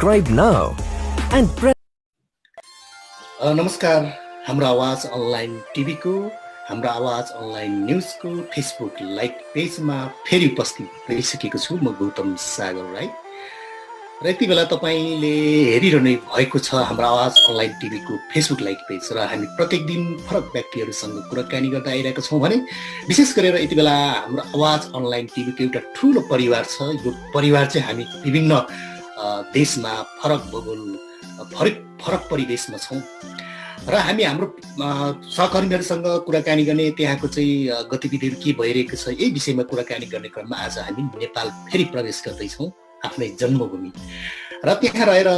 Subscribe now and press. नमस्कार, हाम्रो आवाज अनलाइन टिभीको, हाम्रो आवाज अनलाइन न्युजको फेसबुक लाइक पेजमा फेरि उपस्थित भइसकेको छु म गौतम सागर राई। र यति बेला तपाईले हेरिरहनु भएको छ हाम्रो आवाज अनलाइन टिभीको फेसबुक लाइक पेज र हामी प्रत्येक दिन फरक व्यक्तिहरूसँग कुराकानी गर्दै आइरहेका छौँ भने विशेष गरेर यति बेला हाम्रो आवाज अनलाइन टिभीको एउटा ठुलो परिवार छ। यो परिवार चाहिँ हामी विभिन्न देशमा फरक भूगोल फरक परिवेशमा छौँ र हामी हाम्रो सहकर्मीहरूसँग कुराकानी गर्ने त्यहाँको चाहिँ गतिविधिहरू के भइरहेको छ यही विषयमा कुराकानी गर्ने क्रममा आज हामी नेपाल फेरि प्रवेश गर्दैछौँ, आफ्नै जन्मभूमि। र त्यहाँ रहेर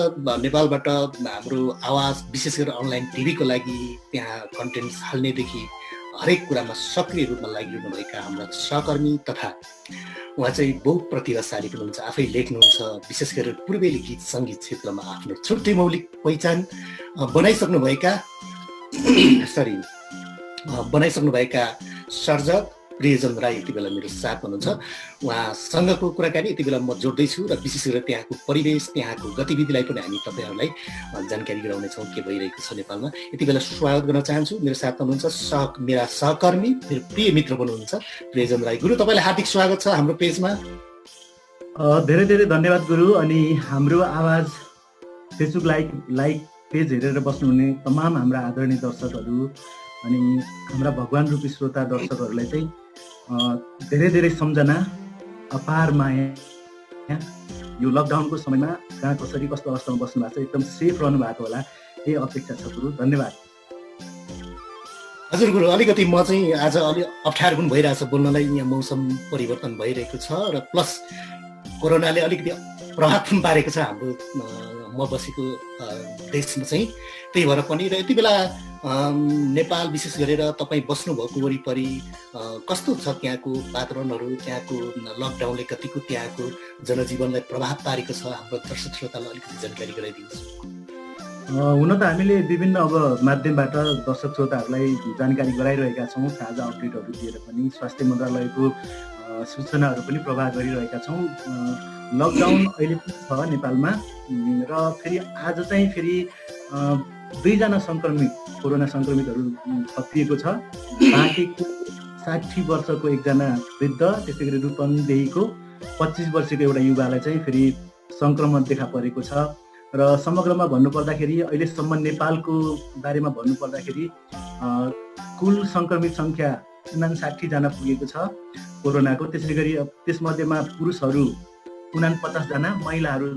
नेपालबाट हाम्रो आवाज विशेष गरेर अनलाइन टिभीको लागि त्यहाँ कन्टेन्ट हाल्नेदेखि हरेक कुरामा सक्रिय रूपमा लागिरहनुभएका हाम्रा सहकर्मी तथा उहाँ चाहिँ बहुत प्रतिभाशाली पनि हुनुहुन्छ, आफै लेख्नुहुन्छ। विशेष गरेर पूर्वेली गीत सङ्गीत क्षेत्रमा आफ्नो छुट्टै मौलिक पहिचान बनाइसक्नुभएका सर्जक प्रियजन राई यति बेला मेरो साथ हुनुहुन्छ। उहाँसँगको कुराकानी यति बेला म जोड्दैछु र विशेष गरेर त्यहाँको परिवेश त्यहाँको गतिविधिलाई पनि हामी तपाईँहरूलाई जानकारी गराउनेछौँ के भइरहेको छ नेपालमा। यति बेला स्वागत गर्न चाहन्छु। मेरो साथमा हुनुहुन्छ मेरा सहकर्मी, मेरो प्रिय मित्र पनि हुनुहुन्छ प्रियजन राई। गुरु, तपाईँलाई हार्दिक स्वागत छ हाम्रो पेजमा। धेरै धेरै धन्यवाद गुरु। अनि हाम्रो आवाज फेसबुक लाइक पेज हेरेर बस्नुहुने तमाम हाम्रा आदरणीय दर्शकहरू अनि हाम्रा भगवान रूपी श्रोता दर्शकहरूलाई चाहिँ धेरै धेरै सम्झना, अपार माया। यो लकडाउनको समयमा कहाँ कसरी कस्तो अवस्थामा बस्नु भएको छ, एकदम सेफ रहनु भएको होला, यही अपेक्षा छ गुरु। धन्यवाद। हजुर गुरु, अलिकति म चाहिँ आज अलि अप्ठ्यारो पनि भइरहेछ बोल्नलाई। यहाँ मौसम परिवर्तन भइरहेको छ र प्लस कोरोनाले अलिकति प्रभाव पनि पारेको छ हाम्रो म बसेको देशमा चाहिँ। त्यही भएर पनि र यति बेला नेपाल विशेष गरेर तपाईँ बस्नुभएको वरिपरि कस्तो छ त्यहाँको वातावरणहरू, त्यहाँको लकडाउनले कतिको त्यहाँको जनजीवनलाई प्रभाव पारेको छ, हाम्रो दर्शक श्रोतालाई अलिकति जानकारी गराइदिनुहोस्। हुन त हामीले विभिन्न अब माध्यमबाट दर्शक श्रोताहरूलाई जानकारी गराइरहेका छौँ, ताजा अपडेटहरू दिएर पनि स्वास्थ्य मन्त्रालयको सूचनाहरू पनि प्रवाह गरिरहेका छौँ। लकडाउन अहिले पनि छ नेपालमा र फेरि आज चाहिँ फेरि 2जना कोरोना सङ्क्रमितहरू थपिएको छ। बाँकीको 60 वर्षको एकजना वृद्ध, त्यसै गरी रूपन्देहीको 25 वर्षको एउटा युवालाई चाहिँ फेरि सङ्क्रमण देखा परेको छ। र समग्रमा भन्नुपर्दाखेरि अहिलेसम्म नेपालको बारेमा भन्नुपर्दाखेरि कुल सङ्क्रमित सङ्ख्या 59 जना पुगेको छ कोरोनाको। त्यसै गरी त्यसमध्येमा पुरुषहरू 49 जना, महिलाहरू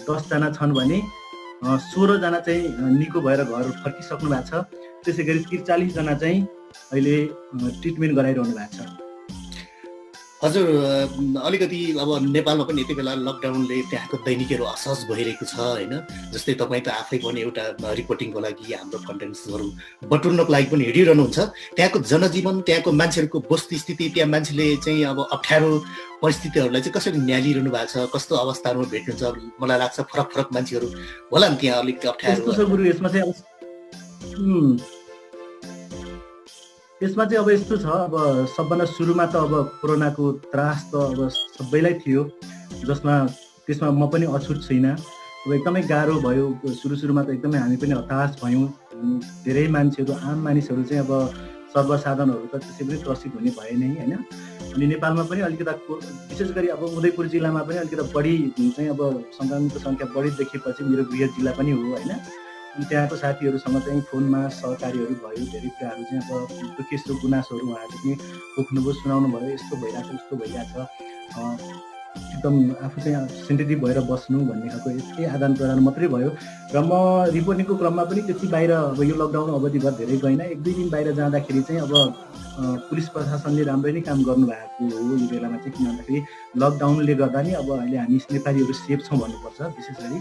10 जना छन् भने 16 जना चाहिँ निको भएर घर फर्किसक्नु भएको छ। त्यसै गरी 43 जना चाहिँ अहिले ट्रिटमेन्ट गराइरहनु भएको छ। हजुर, अलिकति अब नेपालमा पनि यति बेला लकडाउनले त्यहाँको दैनिकीहरू असहज भइरहेको छ होइन। जस्तै तपाईँ त आफै पनि एउटा रिपोर्टिङको लागि हाम्रो कन्टेन्ट्सहरू बटुल्नको लागि पनि हिँडिरहनुहुन्छ। त्यहाँको जनजीवन, त्यहाँको मान्छेहरूको वस्तुस्थिति, त्यहाँ मान्छेले चाहिँ अब अप्ठ्यारो परिस्थितिहरूलाई चाहिँ कसरी न्यालिरहनु भएको छ, कस्तो अवस्थाहरूमा भेट्नुहुन्छ? मलाई लाग्छ फरक फरक मान्छेहरू होला नि त्यहाँ अलिकति अप्ठ्यारो। यसमा चाहिँ अब यस्तो छ, अब सबभन्दा सुरुमा त अब कोरोनाको त्रास त अब सबैलाई थियो, त्यसमा म पनि अछुट छुइनँ। अब एकदमै गाह्रो भयो सुरुमा त, एकदमै हामी पनि हताश भयौँ। धेरै मान्छेहरू, आम मानिसहरू चाहिँ अब सर्वसाधारणहरू त त्यसै पनि त्रसित हुने भए नै होइन। अनि नेपालमा पनि अलिकति विशेष गरी अब उदयपुर जिल्लामा पनि अलिकति बढी चाहिँ अब सङ्क्रमितको सङ्ख्या बढी देखेपछि मेरो गृह जिल्ला पनि हो होइन। अनि त्यहाँको साथीहरूसँग चाहिँ फोनमा सहकारीहरू भयो, धेरै कुराहरू चाहिँ अब दुःख सुख गुनासोहरू उहाँहरूले पनि पोख्नुभयो, सुनाउनु भयो, यस्तो भइरहेछ उस्तो भइरहेछ, एकदम आफू चाहिँ सेन्सिटिभ भएर बस्नु भन्ने खालको यस्तै आदान प्रदान मात्रै भयो। र म रिपोर्टिङको क्रममा पनि त्यति बाहिर अब यो लकडाउन अवधिभर धेरै गइनँ। 1-2 दिन बाहिर जाँदाखेरि चाहिँ अब पुलिस प्रशासनले राम्रै नै काम गर्नुभएको हो यो बेलामा चाहिँ। किन भन्दाखेरि लकडाउनले गर्दा नि अब अहिले हामी नेपालीहरू सेफ छौँ भन्नुपर्छ विशेष गरी।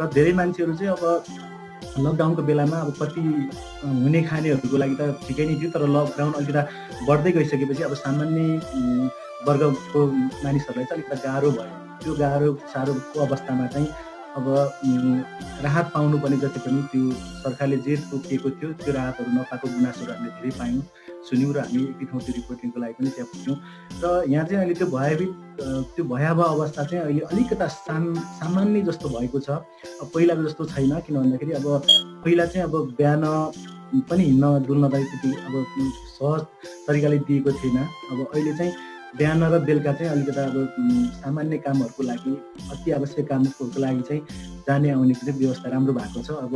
र धेरै मान्छेहरू चाहिँ अब लकडाउनको बेलामा अब कति हुने खानेहरूको लागि त ठिकै नै थियो, तर लकडाउन अलिकति बढ्दै गइसकेपछि अब सामान्य वर्गको मानिसहरूलाई चाहिँ अलिकति गाह्रो भयो। त्यो गाह्रो साह्रोको अवस्थामा चाहिँ अब राहत पाउनुपर्ने जति पनि त्यो सरकारले जे तोकिएको थियो त्यो राहतहरू नपाएको गुनासोहरू हामीले धेरै पायौँ, सुन्यौँ र हामी एक ठाउँ त्यो रिपोर्टिङको लागि पनि त्यहाँ पुग्यौँ। र यहाँ चाहिँ अहिले त्यो भयावह अवस्था चाहिँ अहिले अलिकता सामान्य जस्तो भएको छ, पहिलाको जस्तो छैन। किन भन्दाखेरि अब पहिला चाहिँ अब बिहान पनि हिँड्न डुल्नलाई त्यति अब सहज तरिकाले दिएको थिएन। अब अहिले चाहिँ बिहान र बेलुका चाहिँ अलिकता अब सामान्य कामहरूको लागि, अति आवश्यक कामहरूको लागि चाहिँ जाने आउनेको चाहिँ व्यवस्था राम्रो भएको छ। अब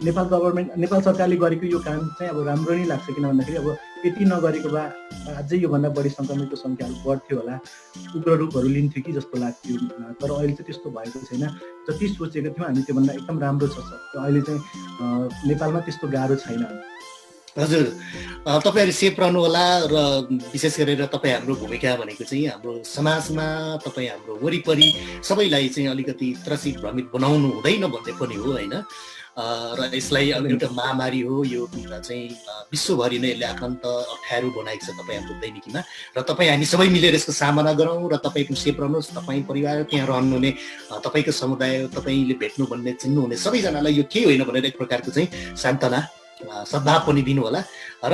नेपाल सरकारले गरेको यो काम चाहिँ अब राम्रो नै लाग्छ। किन भन्दाखेरि अब यति नगरेको भए अझै योभन्दा बढी सङ्क्रमितको सङ्ख्याहरू बढ्थ्यो होला, उग्र रूपहरू लिन्थ्यो कि जस्तो लाग्थ्यो। तर अहिले चाहिँ त्यस्तो भएको छैन। जति सोचेको थियौँ हामी त्योभन्दा एकदम राम्रो छ। अहिले चाहिँ नेपालमा त्यस्तो गाह्रो छैन। हजुर, तपाईँहरू सेफ रहनु होला। र विशेष गरेर तपाईँ हाम्रो भूमिका भनेको चाहिँ हाम्रो समाजमा तपाईँ हाम्रो वरिपरि सबैलाई चाहिँ अलिकति त्रसित भ्रमित बनाउनु हुँदैन भन्ने पनि हो होइन। र यसलाई अब एउटा महामारी हो, यो चाहिँ विश्वभरि नै यसले आक्रान्त अप्ठ्यारो बनाएको छ तपाईँ हाम्रो दैनिकीमा। र तपाईँ हामी सबै मिलेर यसको सामना गरौँ र तपाईँ पनि सेफ रहनुहोस्। तपाईँ परिवार, त्यहाँ रहनुहुने तपाईँको समुदाय, तपाईँले भेट्नु भन्ने चिन्नुहुने सबैजनालाई यो केही होइन भनेर एक प्रकारको चाहिँ सान्त्वना सद्भाव पनि दिनु होला। र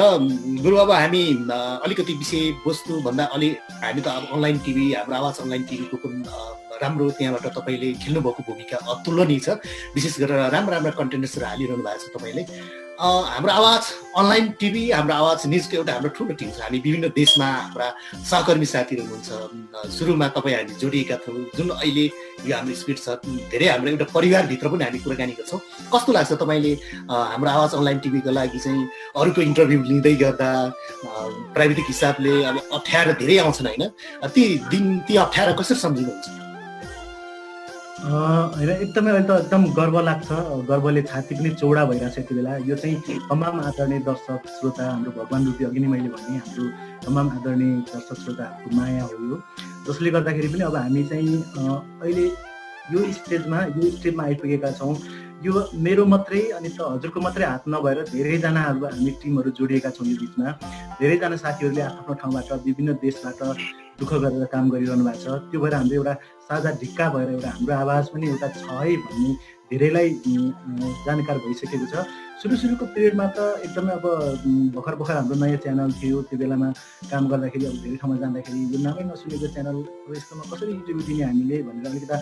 गुरु, अब हामी अलिकति विषयवस्तु भन्दा हामी त अब अनलाइन टिभी, हाम्रो आवाज अनलाइन टिभीको पनि राम्रो त्यहाँबाट तपाईँले खेल्नुभएको भूमिका अतुलनीय छ। विशेष गरेर राम्रा कन्टेन्ट्सहरू हालिरहनु भएको छ तपाईँले। हाम्रो आवाज अनलाइन टिभी, हाम्रो आवाज न्युजको एउटा हाम्रो ठुलो टिम छ। हामी विभिन्न देशमा हाम्रा सहकर्मी साथीहरू हुनुहुन्छ। सुरुमा तपाईँ हामी जोडिएका थियौँ, जुन अहिले यो हाम्रो स्पिड छ, धेरै हाम्रो एउटा परिवारभित्र पनि हामी कुराकानी गर्छौँ। कस्तो लाग्छ तपाईँले हाम्रो आवाज अनलाइन टिभीको लागि चाहिँ अरूको इन्टरभ्यू लिँदै गर्दा प्राविधिक हिसाबले अब अप्ठ्यारो धेरै आउँछन् होइन? ती अप्ठ्यारो कसरी सम्झिनुहुन्छ? होइन, एकदमै अहिले त एकदम गर्व लाग्छ। गर्वले छाती पनि चौडा भइरहेछ यति बेला। यो चाहिँ तमाम आदरणीय दर्शक श्रोता, हाम्रो भगवान् रूपी अघि नै मैले भने हाम्रो तमाम आदरणीय दर्शक श्रोताहरूको माया हो यो। जसले गर्दाखेरि पनि अब हामी चाहिँ अहिले यो स्टेजमा आइपुगेका छौँ। यो मेरो मात्रै अनि त हजुरको मात्रै हात नभएर धेरैजनाहरू हामी टिमहरू जोडिएका छौँ। यो बिचमा धेरैजना साथीहरूले आफ्नो ठाउँबाट विभिन्न देशबाट दुःख गरेर काम गरिरहनु भएको छ। त्यो भएर हाम्रो एउटा साझा ढिक्का भएर एउटा हाम्रो आवाज पनि एउटा छ है भन्ने धेरैलाई जानकार भइसकेको छ। सुरुको पिरियडमा त एकदमै अब भर्खर हाम्रो नयाँ च्यानल थियो। त्यो बेलामा काम गर्दाखेरि अब धेरै ठाउँमा जाँदाखेरि यो नामै नसुनेको च्यानल, अब यस्तोमा कसरी इन्टरभ्यू दिने हामीले भनेर अलिकता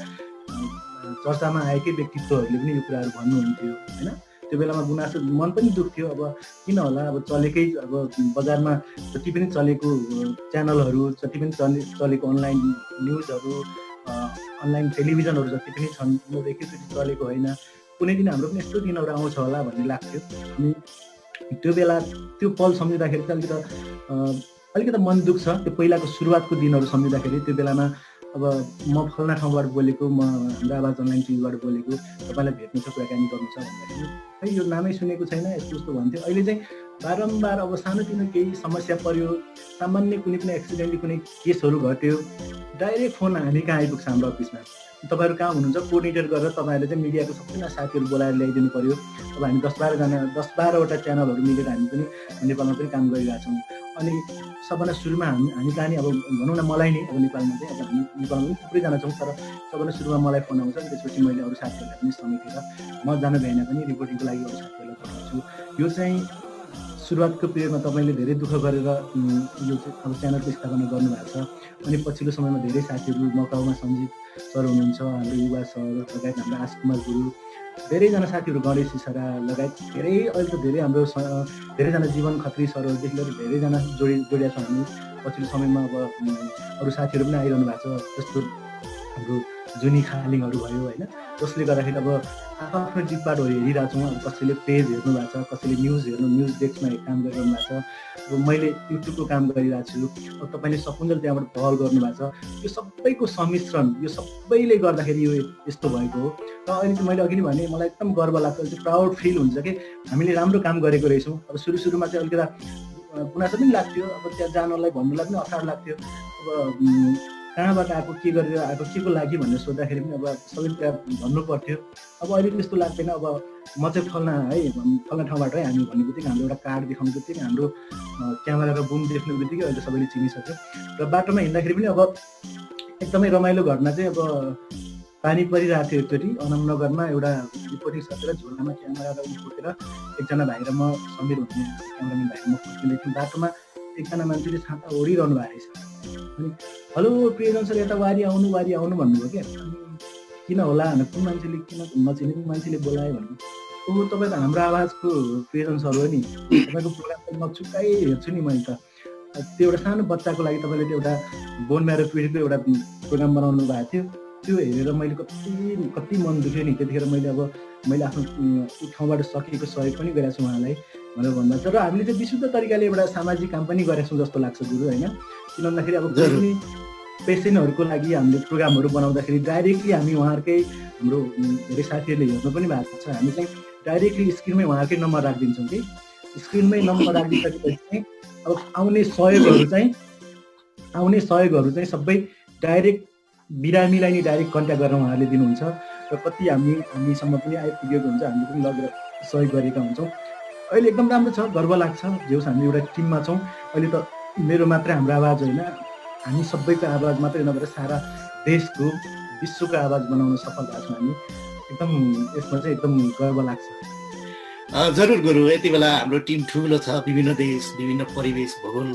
चर्चामा आएकै व्यक्तित्वहरूले पनि यो कुराहरू भन्नुहुन्थ्यो होइन। त्यो बेलामा गुनासो मन पनि दुख्थ्यो। अब किन होला, अब चलेकै अब बजारमा जति पनि चलेको च्यानलहरू, जति पनि चलेको अनलाइन न्युजहरू, अनलाइन टेलिभिजनहरू जति पनि छन्, उनीहरू एकैचोटि चलेको होइन। कुनै दिन हाम्रो पनि यस्तो दिनहरू आउँछ होला भन्ने लाग्थ्यो। अनि त्यो बेला त्यो पल सम्झिँदाखेरि चाहिँ अलिकता मन दुख्छ। त्यो पहिलाको सुरुवातको दिनहरू सम्झिँदाखेरि त्यो बेलामा अब म फल्ना ठाउँबाट बोलेको, म हाम्रो आवाज अनलाइन टिभीबाट बोलेको, तपाईँलाई भेट्नु छ, कुराकानी गर्नु छ भन्दाखेरि खै यो नामै सुनेको छैन, यस्तो भन्थ्यो। अहिले चाहिँ बारम्बार अब सानोतिनो केही समस्या पर्यो, सामान्य कुनै पनि एक्सिडेन्टली कुनै केसहरू घट्यो, डाइरेक्ट फोन हामी कहाँ आइपुग्छ हाम्रो अफिसमा। तपाईँहरू कहाँ हुनुहुन्छ कोअर्डिनेट गरेर तपाईँहरूले चाहिँ मिडियाको सबैजना साथीहरू बोलाएर ल्याइदिनु पर्यो। अब हामी 10-12वटा च्यानलहरू मिलेर हामी पनि नेपालमा पनि काम गरिरहेछौँ। अनि सबभन्दा सुरुमा हामी कहाँ नि अब भनौँ न मलाई नै अब नेपालमा चाहिँ अब हामी नेपालमा पनि थुप्रैजना छौँ। तर सबभन्दा सुरुमा मलाई फोन आउँछ। त्यसपछि मैले अरू साथीहरूलाई पनि समेटेर म जानु भएन पनि रिपोर्टिङको लागि अरू साथीहरूलाई पठाउँछु। यो चाहिँ सुरुवातको पिरियडमा तपाईँले धेरै दुःख गरेर यो चाहिँ अब च्यानलको स्थापना गर्नुभएको छ। अनि पछिल्लो समयमा धेरै साथीहरू मकाउमा सञ्जीत सर हुनुहुन्छ, हाम्रो युवा सर लगायत हाम्रो आशकुमार गुरु, धेरैजना साथीहरू, गणेश सिसरा लगायत धेरै, अहिले त धेरै हाम्रो धेरैजना जीवन खत्री सरहरूदेखि लिएर धेरैजना जोडिया छौँ हामी। पछिल्लो समयमा अब अरू साथीहरू पनि आइरहनु भएको छ, जस्तो हाम्रो जुनी खालिङहरू भयो होइन। जसले गर्दाखेरि अब आफ्नो डिपबाट हेरिरहेको छौँ। अब कसैले पेज हेर्नु भएको छ, कसैले न्युज डेस्कमा काम गरिरहनु भएको छ। अब मैले युट्युबको काम गरिरहेको छु। अब तपाईँले सपुञ्जल त्यहाँबाट पहल गर्नुभएको छ। यो सबैको सम्मिश्रण, यो सबैले गर्दाखेरि यो यस्तो भएको हो। र अहिले चाहिँ मैले अघि नै भने मलाई एकदम गर्व लाग्छ, चाहिँ प्राउड फिल हुन्छ कि हामीले राम्रो काम गरेको रहेछौँ। अब सुरुमा चाहिँ अलिकता गुनासो पनि लाग्थ्यो। अब त्यहाँ जानलाई भन्नुलाई पनि अप्ठ्यारो लाग्थ्यो। अब कहाँबाट आएको, के गरेर आएको, के को लागि भनेर सोद्धाखेरि पनि अब सबै कुरा भन्नु पर्थ्यो। अब अहिले त्यस्तो लाग्दैन। अब म चाहिँ फल्ना ठाउँबाट है हामी भन्ने बित्तिकै हाम्रो एउटा कार्ड देखाउने बित्तिकै हाम्रो क्यामेरा र बुम देख्ने बित्तिकै अहिले सबैले चिनिसक्यो। र बाटोमा हिँड्दाखेरि पनि अब एकदमै रमाइलो घटना चाहिँ अब पानी परिरहेको थियो एकचोटि अनमनगरमा एउटा रिपोर्टिङ सकेर झोलामा क्यामेरा र उयो बोकेर एकजना भाइ र म समीर भन्ने क्यामेराम्यान भाइ म फर्किँदै थियौँ। बाटोमा एकजना मान्छेले छाता ओढिरहनु भएको रहेछ। अनि हेलो प्रियजन सर यता वारी आउनु भन्नुभयो क्या। अनि किन होला भनेर कुन मान्छेले किन नचिनेको मान्छेले बोलायो भन्नु। ओ तपाईँ त हाम्रो आवाजको प्रियजन सर हो नि, तपाईँको प्रोग्राम त नचुकाइ हेर्छु नि मैले त। त्यो एउटा सानो बच्चाको लागि तपाईँले त्यो एउटा बोन म्यारो पिरियडको एउटा प्रोग्राम बनाउनु भएको थियो। त्यो हेरेर मैले कति मन दुख्यो नि। त्यतिखेर मैले आफ्नो ठाउँबाट सकेको सहयोग पनि गरेको छु उहाँलाई भनेर भन्दा छ। र हामीले चाहिँ विशुद्ध तरिकाले एउटा सामाजिक काम पनि गरेका छौँ जस्तो लाग्छ गुरु, होइन? किन भन्दाखेरि अब कुनै पेसेन्टहरूको लागि हामीले प्रोग्रामहरू बनाउँदाखेरि डाइरेक्टली हामी उहाँहरूकै हाम्रो धेरै साथीहरूले हेर्नु पनि भएको छ। हामी चाहिँ डाइरेक्टली स्क्रिनमै उहाँहरूकै नम्बर राखिदिन्छौँ कि स्क्रिनमै नम्बर राखिदिसकेपछि चाहिँ अब आउने सहयोगहरू चाहिँ सबै डाइरेक्ट बिरामीलाई नै डाइरेक्ट कन्ट्याक्ट गरेर उहाँहरूले दिनुहुन्छ। र कति हामीसम्म पनि आइपुगेको हुन्छ, हामीले पनि लगेर सहयोग गरेका हुन्छौँ। अहिले एकदम राम्रो छ, गर्व लाग्छ। जे होस् हामी एउटा टिममा छौँ। अहिले त मेरो मात्रै हाम्रो आवाज होइन, हामी सबैको आवाज मात्रै नभएर सारा देशको विश्वको आवाज बनाउन सफल भएको छौँ हामी। एकदम यसमा चाहिँ एकदम गर्व लाग्छ। जरुर गुरु, यति बेला हाम्रो टिम ठुलो छ, विभिन्न देश, विभिन्न परिवेश, भूगोल,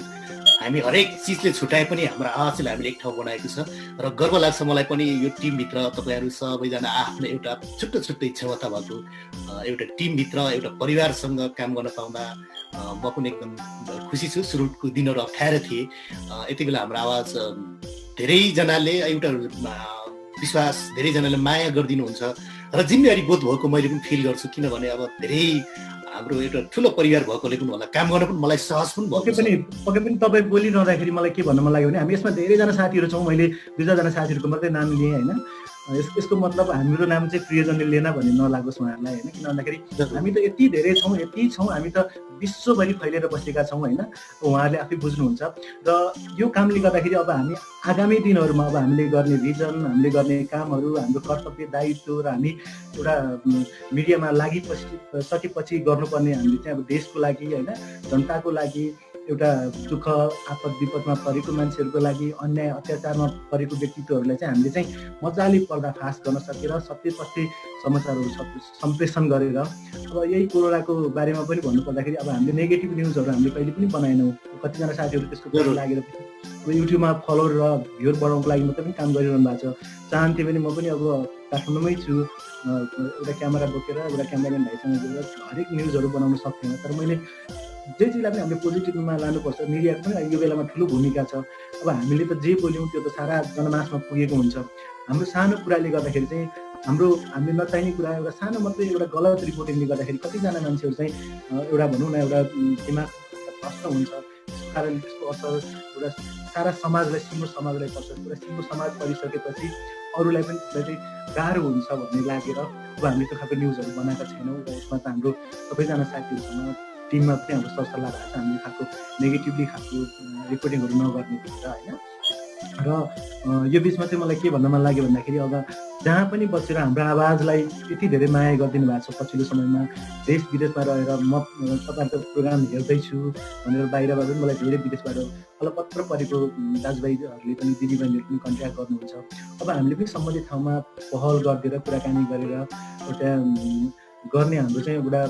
हामी हरेक चिजले छुट्याए पनि हाम्रो आवाजले हामीले एक ठाउँ बनाएको छ। र गर्व लाग्छ मलाई पनि यो टिमभित्र तपाईँहरू सबैजना आफ्नो एउटा छुट्टै क्षमता भएको एउटा टिमभित्र एउटा परिवारसँग काम गर्न पाउँदा म पनि एकदम खुसी छु। सुरुको दिनहरू अप्ठ्यारो थिए, यति बेला हाम्रो आवाज धेरैजनाले एउटा विश्वास, धेरैजनाले माया गरिदिनुहुन्छ र जिम्मेवारी बोध भएको मैले पनि फिल गर्छु। किनभने अब धेरै हाम्रो एउटा ठुलो परिवार भएकोले पनि होला, काम गर्न पनि मलाई सहज पनि भयो। पक्कै पनि तपाईँ बोलिरहँदाखेरि मलाई के भन्न मन लाग्यो भने हामी यसमा धेरैजना साथीहरू छौँ। मैले 2-4जना साथीहरूको मात्रै नाम लिएँ, होइन? यसको मतलब हाम्रो नाम चाहिँ प्रियजनले लिएन भन्ने नलागोस् उहाँहरूलाई, होइन? किन भन्दाखेरि हामी त यति धेरै छौँ, हामी त विश्वभरि फैलिएर बसेका छौँ, होइन? उहाँहरूले आफै बुझ्नुहुन्छ। र यो कामले गर्दाखेरि अब हामी आगामी दिनहरूमा अब हामीले गर्ने भिजन, हामीले गर्ने कामहरू, हाम्रो कर्तव्य दायित्व र हामी एउटा मिडियामा सकेपछि गर्नुपर्ने हामीले चाहिँ अब देशको लागि, होइन, जनताको लागि, एउटा दुःख आपद विपदमा परेको मान्छेहरूको लागि, अन्याय अत्याचारमा परेको व्यक्तित्वहरूलाई चाहिँ हामीले चाहिँ मजाले पर्दाफास गर्न सकेर सत्य तथ्य समाचारहरू सम्प्रेषण गरेर अब यही कोरोनाको बारेमा पनि भन्नुपर्दाखेरि अब हामीले नेगेटिभ न्युजहरू हामीले कहिले पनि बनाएनौँ। कतिजना साथीहरू त्यसको पछि लागेर अब युट्युबमा फलोवर र भ्युर बढाउनको लागि मात्रै पनि काम गरिरहनु भएको छ। चाहन्थेँ पनि म पनि अब काठमाडौँमै छु, एउटा क्यामेरा बोकेर एउटा क्यामेराम्यान भाइसँग गएर हरेक न्युजहरू बनाउन सक्थेन। तर मैले जे चिजलाई पनि हामीले पोजिटिभमा लानुपर्छ। मिडियाको पनि यो बेलामा ठुलो भूमिका छ। अब हामीले त जे बोल्यौँ त्यो त सारा जनमासमा पुगेको हुन्छ। हाम्रो सानो कुराले गर्दाखेरि चाहिँ हामीले नचाहिने कुरा एउटा सानो मात्रै एउटा गलत रिपोर्टिङले गर्दाखेरि कतिजना मान्छेहरू चाहिँ एउटा भनौँ न एउटा दिमाग भ्रष्ट हुन्छ। त्यसको कारणले त्यसको असर एउटा सारा समाजलाई, सिङ्गो समाजलाई पर्छ। एउटा सिङ्गो समाज परिसकेपछि अरूलाई पनि त्यसलाई चाहिँ गाह्रो हुन्छ भन्ने लागेर अब हामीले त्यो खालको न्युजहरू बनाएका छैनौँ। र यसमा त हाम्रो सबैजना साथीहरूसँग टिममा पनि हाम्रो सरसल्लाह भएको छ। हामीले खालको नेगेटिभली खालको रिपोर्टिङहरू नगर्ने हुन्छ, होइन? र यो बिचमा चाहिँ मलाई के भन्न मन लाग्यो भन्दाखेरि अब जहाँ पनि बसेर हाम्रो आवाजलाई यति धेरै माया गरिदिनु भएको छ पछिल्लो समयमा, देश विदेशमा रहेर म तपाईँहरूको प्रोग्राम हेर्दैछु भनेर बाहिरबाट पनि मलाई धेरै विदेशबाट अलपत्र परेको दाजुभाइहरूले पनि दिदीबहिनीहरू पनि कन्ट्याक्ट गर्नुहुन्छ। अब हामीले पनि सम्बन्धित ठाउँमा पहल गरिदिएर कुराकानी गरेर एउटा गर्ने हाम्रो चाहिँ एउटा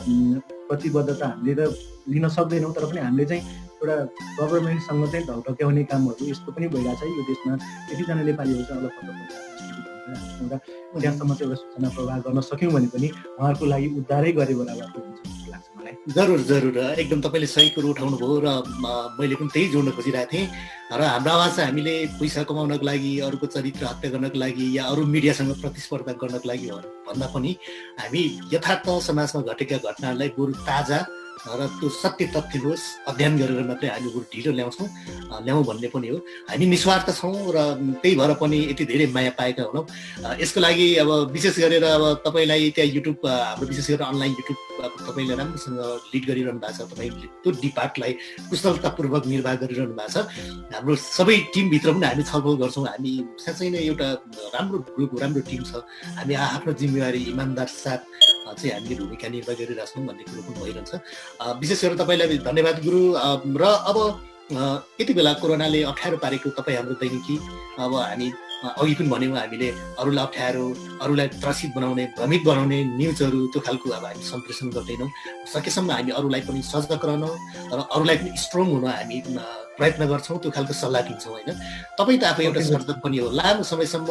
प्रतिबद्धता हामीले त लिन सक्दैनौँ। तर पनि हामीले चाहिँ एउटा गभर्मेन्टसँग चाहिँ ढकढक्याउने कामहरू यस्तो पनि भइरहेछ। यो देशमा यतिजना नेपालीहरू चाहिँ एउटा त्यहाँसम्म चाहिँ एउटा सूचना प्रवाह गर्न सक्यौँ भने पनि उहाँहरूको लागि उद्धारै गरे बराबरको हुन्छ जस्तो लाग्छ मलाई। जरुर एकदम तपाईँले सही कुरो उठाउनु भयो र मैले पनि त्यही जोड्न खोजिरहेको थिएँ। र हाम्रो आवाज चाहिँ हामीले पैसा कमाउनको लागि, अरूको चरित्र हत्या गर्नको लागि या अरू मिडियासँग प्रतिस्पर्धा गर्नको लागि भन्दा पनि हामी यथार्थ समाजमा घटेका घटनाहरूलाई बरु ताजा र त्यो सत्य तथ्य होस् अध्ययन गरेर मात्रै हामी बरु ढिलो ल्याउँ भन्ने पनि हो। हामी निस्वार्थ छौँ र त्यही भएर पनि यति धेरै माया पाएका होनौँ। यसको लागि अब विशेष गरेर अब तपाईँलाई त्यहाँ युट्युब, हाम्रो विशेष गरेर अनलाइन युट्युब तपाईँले राम्रोसँग लिड गरिरहनु भएको छ। तपाईँले त्यो डिपार्टलाई कुशलतापूर्वक निर्वाह गरिरहनु भएको छ। हाम्रो सबै टिमभित्र पनि हामी छलफल गर्छौँ। हामी साँच्चै नै एउटा राम्रो ग्रुप, राम्रो टिम छ। हामी आफ्नो जिम्मेवारी इमान्दार साथ चाहिँ हामीले भूमिका निर्वाह गरिरहेको छौँ भन्ने कुरो पनि भइरहन्छ। विशेष गरेर तपाईँलाई धन्यवाद गुरु। र अब यति बेला कोरोनाले अप्ठ्यारो पारेको तपाईँ हाम्रो दैनिकी, अब हामी अघि पनि भन्यौँ हामीले अरूलाई अप्ठ्यारो, अरूलाई त्रसित बनाउने, भ्रमित बनाउने न्युजहरू त्यो खालको अब हामी सम्प्रेषण गर्दैनौँ। सकेसम्म हामी अरूलाई पनि सजग रहन र अरूलाई पनि स्ट्रङ हुन हामी प्रयत्न गर्छौँ, त्यो खालको सल्लाह दिन्छौँ होइन। तपाईँ त आफै एउटा सर्जक पनि हो, लामो समयसम्म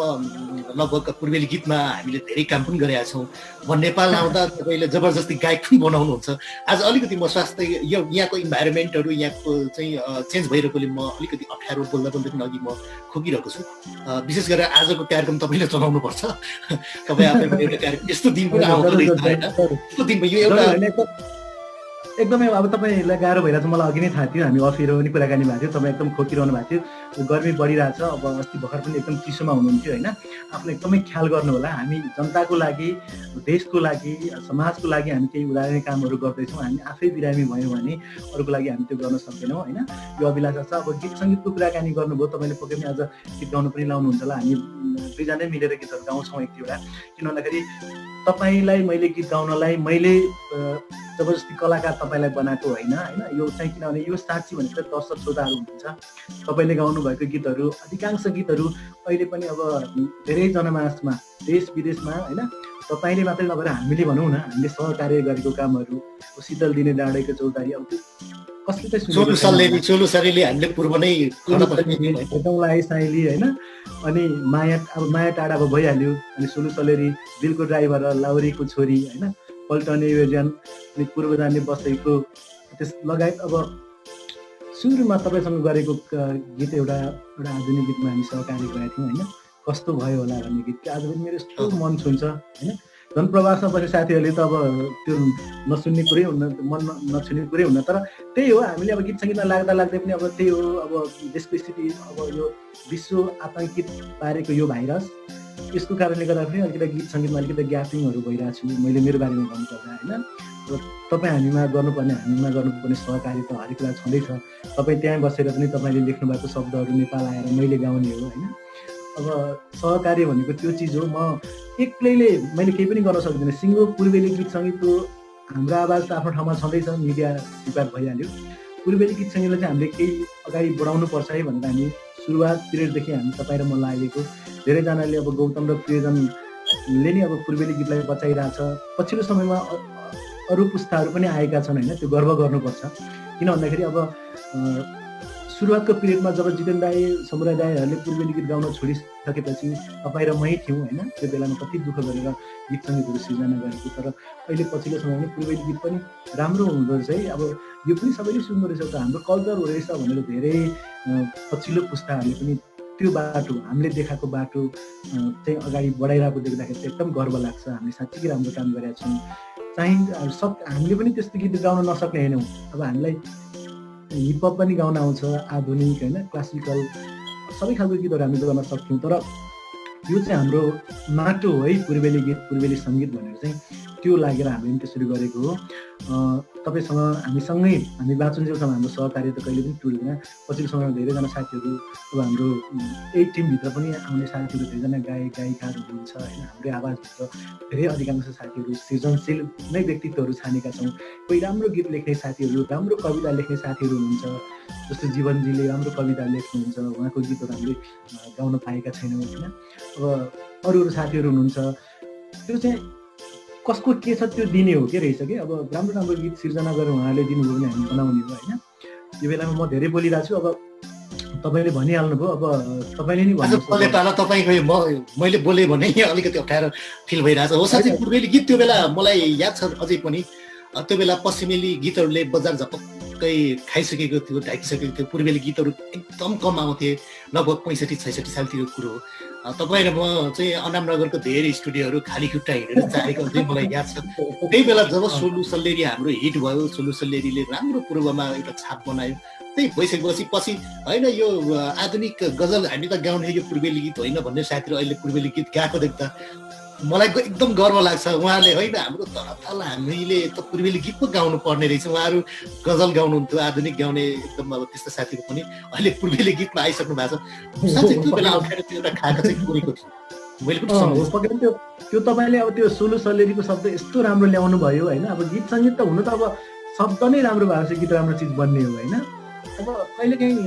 लगभग पूर्वेली गीतमा हामीले धेरै काम पनि गरेका छौँ। म नेपाल आउँदा तपाईँले जबरजस्ती गायक पनि बनाउनुहुन्छ। आज अलिकति म स्वास्थ्य यहाँको इन्भाइरोमेन्टहरू यहाँको चाहिँ चेन्ज भइरहेकोले म अलिकति अप्ठ्यारो बोल्दा बोल्दै पनि अघि म खोकिरहेको छु। विशेष गरेर आजको कार्यक्रम तपाईँले चलाउनुपर्छ। तपाईँ आफै पनि एउटा कार्यक्रम यस्तो दिन पनि आउँदो रहेछ होइन, यस्तो दिन यो एउटा एकदमै अब तपाईँलाई गाह्रो भइरहेको छ, मलाई अघि नै थाहा थियो। हामी अफिर पनि कुराकानी भएको थियो, तपाईँ एकदम खोकिरहनु भएको थियो, गर्मी बढिरहेछ। अब अस्ति भर्खर पनि एकदम चिसोमा हुनुहुन्थ्यो होइन। आफूले एकदमै ख्याल गर्नु होला। हामी जनताको लागि, देशको लागि, समाजको लागि हामी केही उदाहरणीय कामहरू गर्दैछौँ। हामी आफै बिरामी भयौँ भने अरूको लागि हामी त्यो गर्न सक्दैनौँ होइन। यो अभिलाषा छ। अब गीत सङ्गीतको कुराकानी गर्नुभयो, तपाईँले पक्कै पनि आज गीत गाउनु पनि लाउनुहुन्छ होला। हामी दुईजनै मिलेर गीतहरू गाउँछौँ एक दुईवटा। किन भन्दाखेरि तपाईँलाई मैले गीत गाउनलाई मैले जबरजस्ती कलाकार तपाईँलाई बनाएको होइन होइन। यो चाहिँ किनभने यो साँच्ची भनेको दर्शक श्रोताहरू हुनुहुन्छ। तपाईँले गाउनुभएको गीतहरू, अधिकांश गीतहरू अहिले पनि अब धेरै जनमानसमा, देश विदेशमा होइन, तपाईँले मात्रै नभएर हामीले भनौँ न, हामीले सहकार्य गरेको कामहरू, शीतल दिने डाँडेको चौतारी, अब कसले चाहिँ चोलु सरेली हामीले पूर्व नै भेटौँला साइली होइन। अनि माया, अब माया टाढा अब भइहाल्यो। अनि सोलु सलेरी, दिलको ड्राइभर, लाउरीको छोरी होइन, पल्टने योजन, अनि पूर्व जाने बसेको, त्यस लगायत अब सुरुमा तपाईँसँग गरेको गीत एउटा आधुनिक गीतमा हामी सहकार्य गरेका थियौँ होइन, कस्तो भयो होला भन्ने गीत आज पनि मेरो यस्तो मन छुन्छ होइन। जनप्रवासमा बसेको साथीहरूले त अब त्यो नसुन्ने कुरै हुन्न, मन नछुने कुरै हुन्न। तर त्यही हो, हामीले अब गीत सङ्गीतमा लाग्दै पनि अब त्यही हो। अब देशको स्थिति, अब यो विश्व आतङ्कित पारेको यो भाइरस, यसको कारणले गर्दा पनि अलिकति गीत सङ्गीतमा अलिकति ग्यापिङहरू भइरहेको छु मैले मेरो बारेमा भन्नुपर्दा होइन। र तपाईँ हामीमा गर्नुपर्ने सहकारी त हरेक कुरा छँदैछ। तपाईँ त्यहाँ बसेर पनि तपाईँले लेख्नु भएको शब्दहरू नेपाल आएर मैले गाउने हो होइन। अब सहकार्य भनेको त्यो चिज हो। म एक्लैले मैले केही पनि गर्न सक्दिनँ। सिङ्गो पूर्वेली गीत सङ्गीतको हाम्रो आवाज त आफ्नो ठाउँमा छँदैछ, मिडिया स्वीकार भइहाल्यो। पूर्वेली गीत सङ्गीतलाई चाहिँ हामीले केही अगाडि बढाउनु पर्छ है भनेर हामी सुरुवात पिरियडदेखि हामी तपाईँ र म लागेको। धेरैजनाले अब गौतम र प्रियजनले नै अब पूर्वेली गीतलाई बचाइरहेछ। पछिल्लो समयमा अरू पुस्ताहरू पनि आएका छन् होइन, त्यो गर्व गर्नुपर्छ। किन भन्दाखेरि अब सुरुवातको पिरियडमा जब जितेन दाई, समुराय दाईहरूले पूर्वेली गीत गाउन छोडिसकेपछि तपाईँ र मै थियौँ होइन। त्यो बेलामा कति दुःख गरेर गीत सङ्गीतहरू सिर्जना गरेको। तर अहिले पछिल्लो समयमा पूर्वेली गीत पनि राम्रो हुँदो रहेछ है। अब यो पनि सबैले सुन्दो रहेछ त, हाम्रो कल्चर हो रहेछ भनेर धेरै पछिल्लो पुस्ताहरूले पनि त्यो बाटो, हामीले देखाएको बाटो चाहिँ अगाडि बढाइरहेको देख्दाखेरि चाहिँ एकदम गर्व लाग्छ। हामीले साँच्चै राम्रो काम गरेका छौँ। हामीले पनि त्यस्तो गीत गाउन नसक्ने होइनौँ। अब हामीलाई हिपहप पनि गाउन आउँछ, आधुनिक होइन, क्लासिकल, सबै खालको गीतहरू हामी गर्न सक्छौँ। तर यो चाहिँ हाम्रो माटो हो है, पूर्वेली गीत, पूर्वेली सङ्गीत भनेर चाहिँ त्यो लागेर हामीले पनि त्यसरी गरेको हो। तपाईँसँग हामीसँगै हामी बाँचुन्जेलसम्म हाम्रो सहकार्य त कहिले पनि टुट्दैन। पछिल्लो समयमा धेरैजना साथीहरू, अब हाम्रो यही टिमभित्र पनि आउने साथीहरू धेरैजना गायिकाहरू हुनुहुन्छ होइन। हाम्रै आवाजभित्र धेरै अधिकांश साथीहरू सृजनशील नै व्यक्तित्वहरू छानेका छौँ। कोही राम्रो गीत लेख्ने साथीहरू, राम्रो कविता लेख्ने साथीहरू हुनुहुन्छ। जस्तो जीवनजीले राम्रो कविता लेख्नुहुन्छ, उहाँको गीतहरू हामीले गाउन पाएका छैनौँ होइन। अब अरू साथीहरू हुनुहुन्छ, त्यो चाहिँ कसको के छ त्यो दिने हो के रहेछ कि। अब राम्रो राम्रो गीत सिर्जना गरेर उहाँहरूले दिनुभयो भने हामी बनाउने हो होइन। यो बेलामा म धेरै बोलिरहेको छु। अब तपाईँले भनिहाल्नुभयो, अब तपाईँले नि भन्नु तपाईँ मैले बोलेँ भने अलिकति अप्ठ्यारो फिल भइरहेछ हो। साँच्चै पूर्वेली गीत त्यो बेला मलाई याद छ अझै पनि। त्यो बेला पश्चिमेली गीतहरूले बजार झपक्कै खाइसकेको थियो, ढाकिसकेको थियो। पूर्वेली गीतहरू एकदम कम आउँथे, लगभग 65-66 सालतिर कुरो हो। तपाईँ र म चाहिँ अनामनगरको धेरै स्टुडियोहरू खाली खुट्टा हिँडेर चाहेको चाहिँ मलाई याद छ। त्यही बेला जब सोलु सल्लेरी हाम्रो हिट भयो, सोलु सल्लेरीले राम्रो पूर्वमा एउटा छाप बनायो। त्यही भइसकेपछि पछि होइन यो आधुनिक गजल हामी त गाउने, यो पूर्वेली गीत होइन भन्ने साथीहरू अहिले पूर्वेली गीत गाएको देख्दा मलाई एकदम गर्व लाग्छ। उहाँले होइन हाम्रो तल हामीले त पूर्वेली गीत पो गाउनु पर्ने रहेछ। उहाँहरू गजल गाउनुहुन्थ्यो, आधुनिक गाउने एकदम अब त्यस्तो साथीहरू पनि अहिले पूर्वेली गीतमा आइसक्नु भएको छ। साँच्चै त्यो बेला अप्ठ्यारो त्यो एउटा खाएको चाहिँ पुगेको थियो मैले पनि सम्झेँ। त्यो तपाईँले अब त्यो सोलु सल्लेरीको शब्द यस्तो राम्रो ल्याउनु भयो होइन। अब गीत सङ्गीत त हुनु त अब शब्द नै राम्रो भएको छ, गीत राम्रो चिज बन्ने हो होइन। अब कहिलेकाहीँ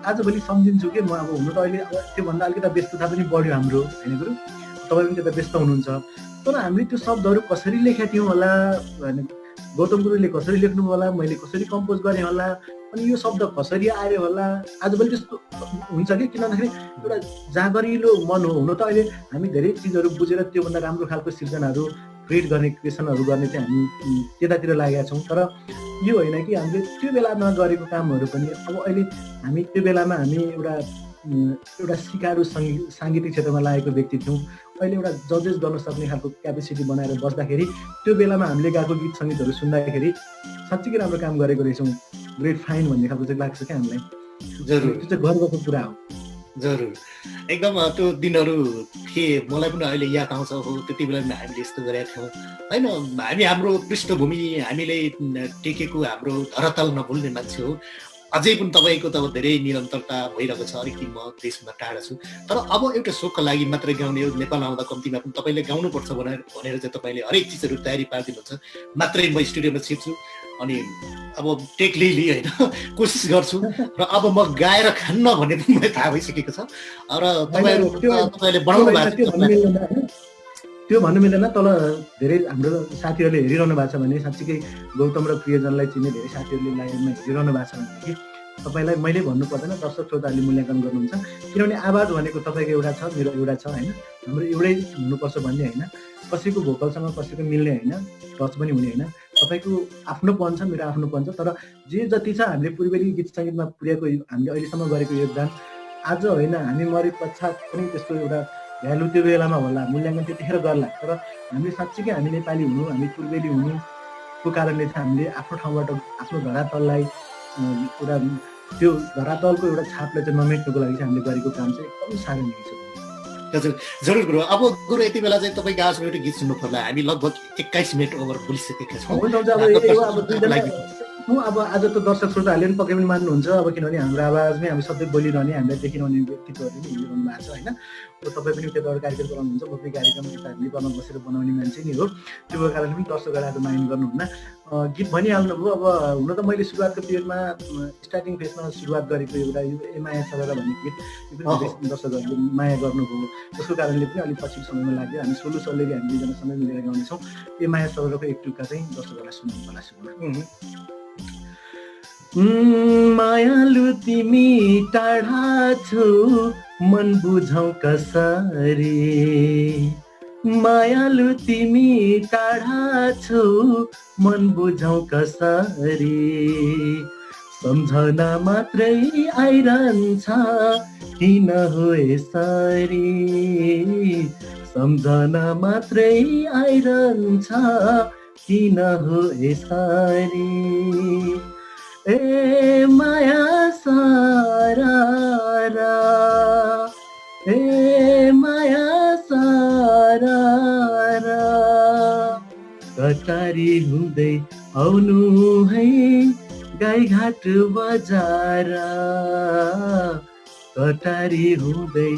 आजभोलि सम्झिन्छु कि म अब हुनु त अहिले अब त्योभन्दा अलिकति व्यस्तता पनि बढ्यो हाम्रो होइन गुरु, तपाईँ पनि त्यता व्यस्त हुनुहुन्छ, तर हामीले त्यो शब्दहरू कसरी लेखेका थियौँ होला होइन, गौतम गुरुले कसरी लेख्नु होला, मैले कसरी कम्पोज गरेँ होला, अनि यो शब्द कसरी आयो होला, आजभोलि त्यस्तो हुन्छ कि किन भन्दाखेरि एउटा जागरिलो मन हो। हुन त अहिले हामी धेरै चिजहरू बुझेर त्योभन्दा राम्रो खालको सिर्जनाहरू क्रिएट गर्ने, क्रिएसनहरू गर्ने चाहिँ हामी त्यतातिर लागेका छौँ, तर यो होइन कि हामीले त्यो बेलामा गरेको कामहरू पनि अब अहिले हामी त्यो बेलामा हामी एउटा सिकारू साङ्गीतिक क्षेत्रमा लागेको व्यक्ति थियौँ, अहिले एउटा जजेस गर्न सक्ने खालको क्यापेसिटी बनाएर बस्दाखेरि त्यो बेलामा हामीले गाएको गीत सङ्गीतहरू सुन्दाखेरि साँच्चीकै राम्रो काम गरेको रहेछौँ, ग्रेट फाइन भन्ने खालको चाहिँ लाग्छ क्या हामीलाई। जरुर त्यो चाहिँ गर्वको कुरा हो। जरुर एकदम त्यो दिनहरू थिए, मलाई पनि अहिले याद आउँछ। हो त्यति बेला पनि हामीले यस्तो गरेका थियौँ होइन। हामी हाम्रो पृष्ठभूमि हामीले टेकेको हाम्रो धरातल नभुल्ने मान्छे हो। अझै पनि तपाईँको त धेरै निरन्तरता भइरहेको छ। अलिकति म देशमा टाढा छु, तर अब एउटा सोखको लागि मात्रै गाउने हो। नेपाल आउँदा कम्तीमा पनि तपाईँले गाउनुपर्छ भनेर चाहिँ तपाईँले हरेक चिजहरू तयारी पारिदिनुहुन्छ, मात्रै म स्टुडियोमा छिर्छु अनि अब टेक लिली होइन कोसिस गर्छु र अब म गाएर खान्न भन्ने पनि मलाई थाहा भइसकेको छ। र तपाईँले बनाउनु भएको त्यो भन्नु मिल्दैन। तल धेरै हाम्रो साथीहरूले हेरिरहनु भएको छ भने, साँच्चीकै गौतम र प्रियजनलाई चिन्ने धेरै साथीहरूले लाइभमा हेरिरहनु भएको छ भनेदेखि तपाईँलाई मैले भन्नु पर्दैन, दर्शक श्रोताहरूले मूल्याङ्कन गर्नुहुन्छ। किनभने आवाज भनेको तपाईँको एउटा छ, मेरो एउटा छ होइन, हाम्रो एउटै हुनुपर्छ भन्ने होइन, कसैको भोकलसँग कसैको मिल्ने होइन, टच पनि हुने होइन। तपाईँको आफ्नोपन छ, मेरो आफ्नोपन छ, तर जे जति छ हामीले पूर्वेली गीत सङ्गीतमा पुर्याएको हामीले अहिलेसम्म गरेको योगदान आज होइन, हामी मरे पश्चात पनि त्यसको एउटा भ्यालु त्यो बेलामा होला, मूल्याङ्कन त्यतिखेर गर्ला। तर हामीले साँच्चीकै हामी नेपाली हुनु, हामी पूर्वेली हुनुको कारणले चाहिँ हामीले आफ्नो ठाउँबाट आफ्नो धरातललाई एउटा त्यो धरातलको एउटा छापलाई चाहिँ नमेट्नुको लागि चाहिँ हामीले गरेको काम चाहिँ एकदम साह्रै नै छ। हजुर जरुर गुरु। अब गुरु यति बेला चाहिँ तपाईँको आज एउटा गीत सुन्नु पर्ला। हामी लगभग 21 मिनट ओभर बोलिसकेका छौँ। अब आज त दर्शक श्रोताहरूले पनि पक्कै पनि मान्नुहुन्छ, अब किनभने हाम्रो आवाजमै हामी सधैँ बोलिरहने, हामीलाई देखिरहने व्यक्तित्वहरूले पनि हिँडिरहनु भएको छ होइन। अब तपाईँ पनि त्यता एउटा कार्यक्रम बनाउनुहुन्छ, म पनि कार्यक्रम यता नेपालमा बसेर बनाउने मान्छे नै हो, त्यो कारणले पनि दर्शकहरू माइन्ड गर्नुहुन्न। गीत भनिहाल्नुभयो। अब हुन त मैले सुरुवातको पिरियडमा स्टार्टिङ फेजमा सुरुवात गरेको एउटा यो माया सरर भन्ने गीत दर्शकहरूले माया गर्नुभयो, त्यसको कारणले पनि अलिक पछि समयमा लाग्यो। हामी सोलो सल्लेरी हामी दुईजना समय मिलेर गाउनेछौँ। यो माया सररको एक टुक्का चाहिँ दर्शकहरूलाई सुनाउनु पर्ला। सुन्नु मायालु तिमी टाढा छौ मन बुझौ कसरी, मायालु तिमी टाढा छौ मन बुझौ कसरी, सम्झना मात्रै आइरहन्छ किन हो यसरी, सम्झना मात्रै आइरहन्छ किन हो यसरी, ए माया सारा, ए माया सारा, कटारी हुँदै आउनु है गाईघाट बजार, कटारी हुँदै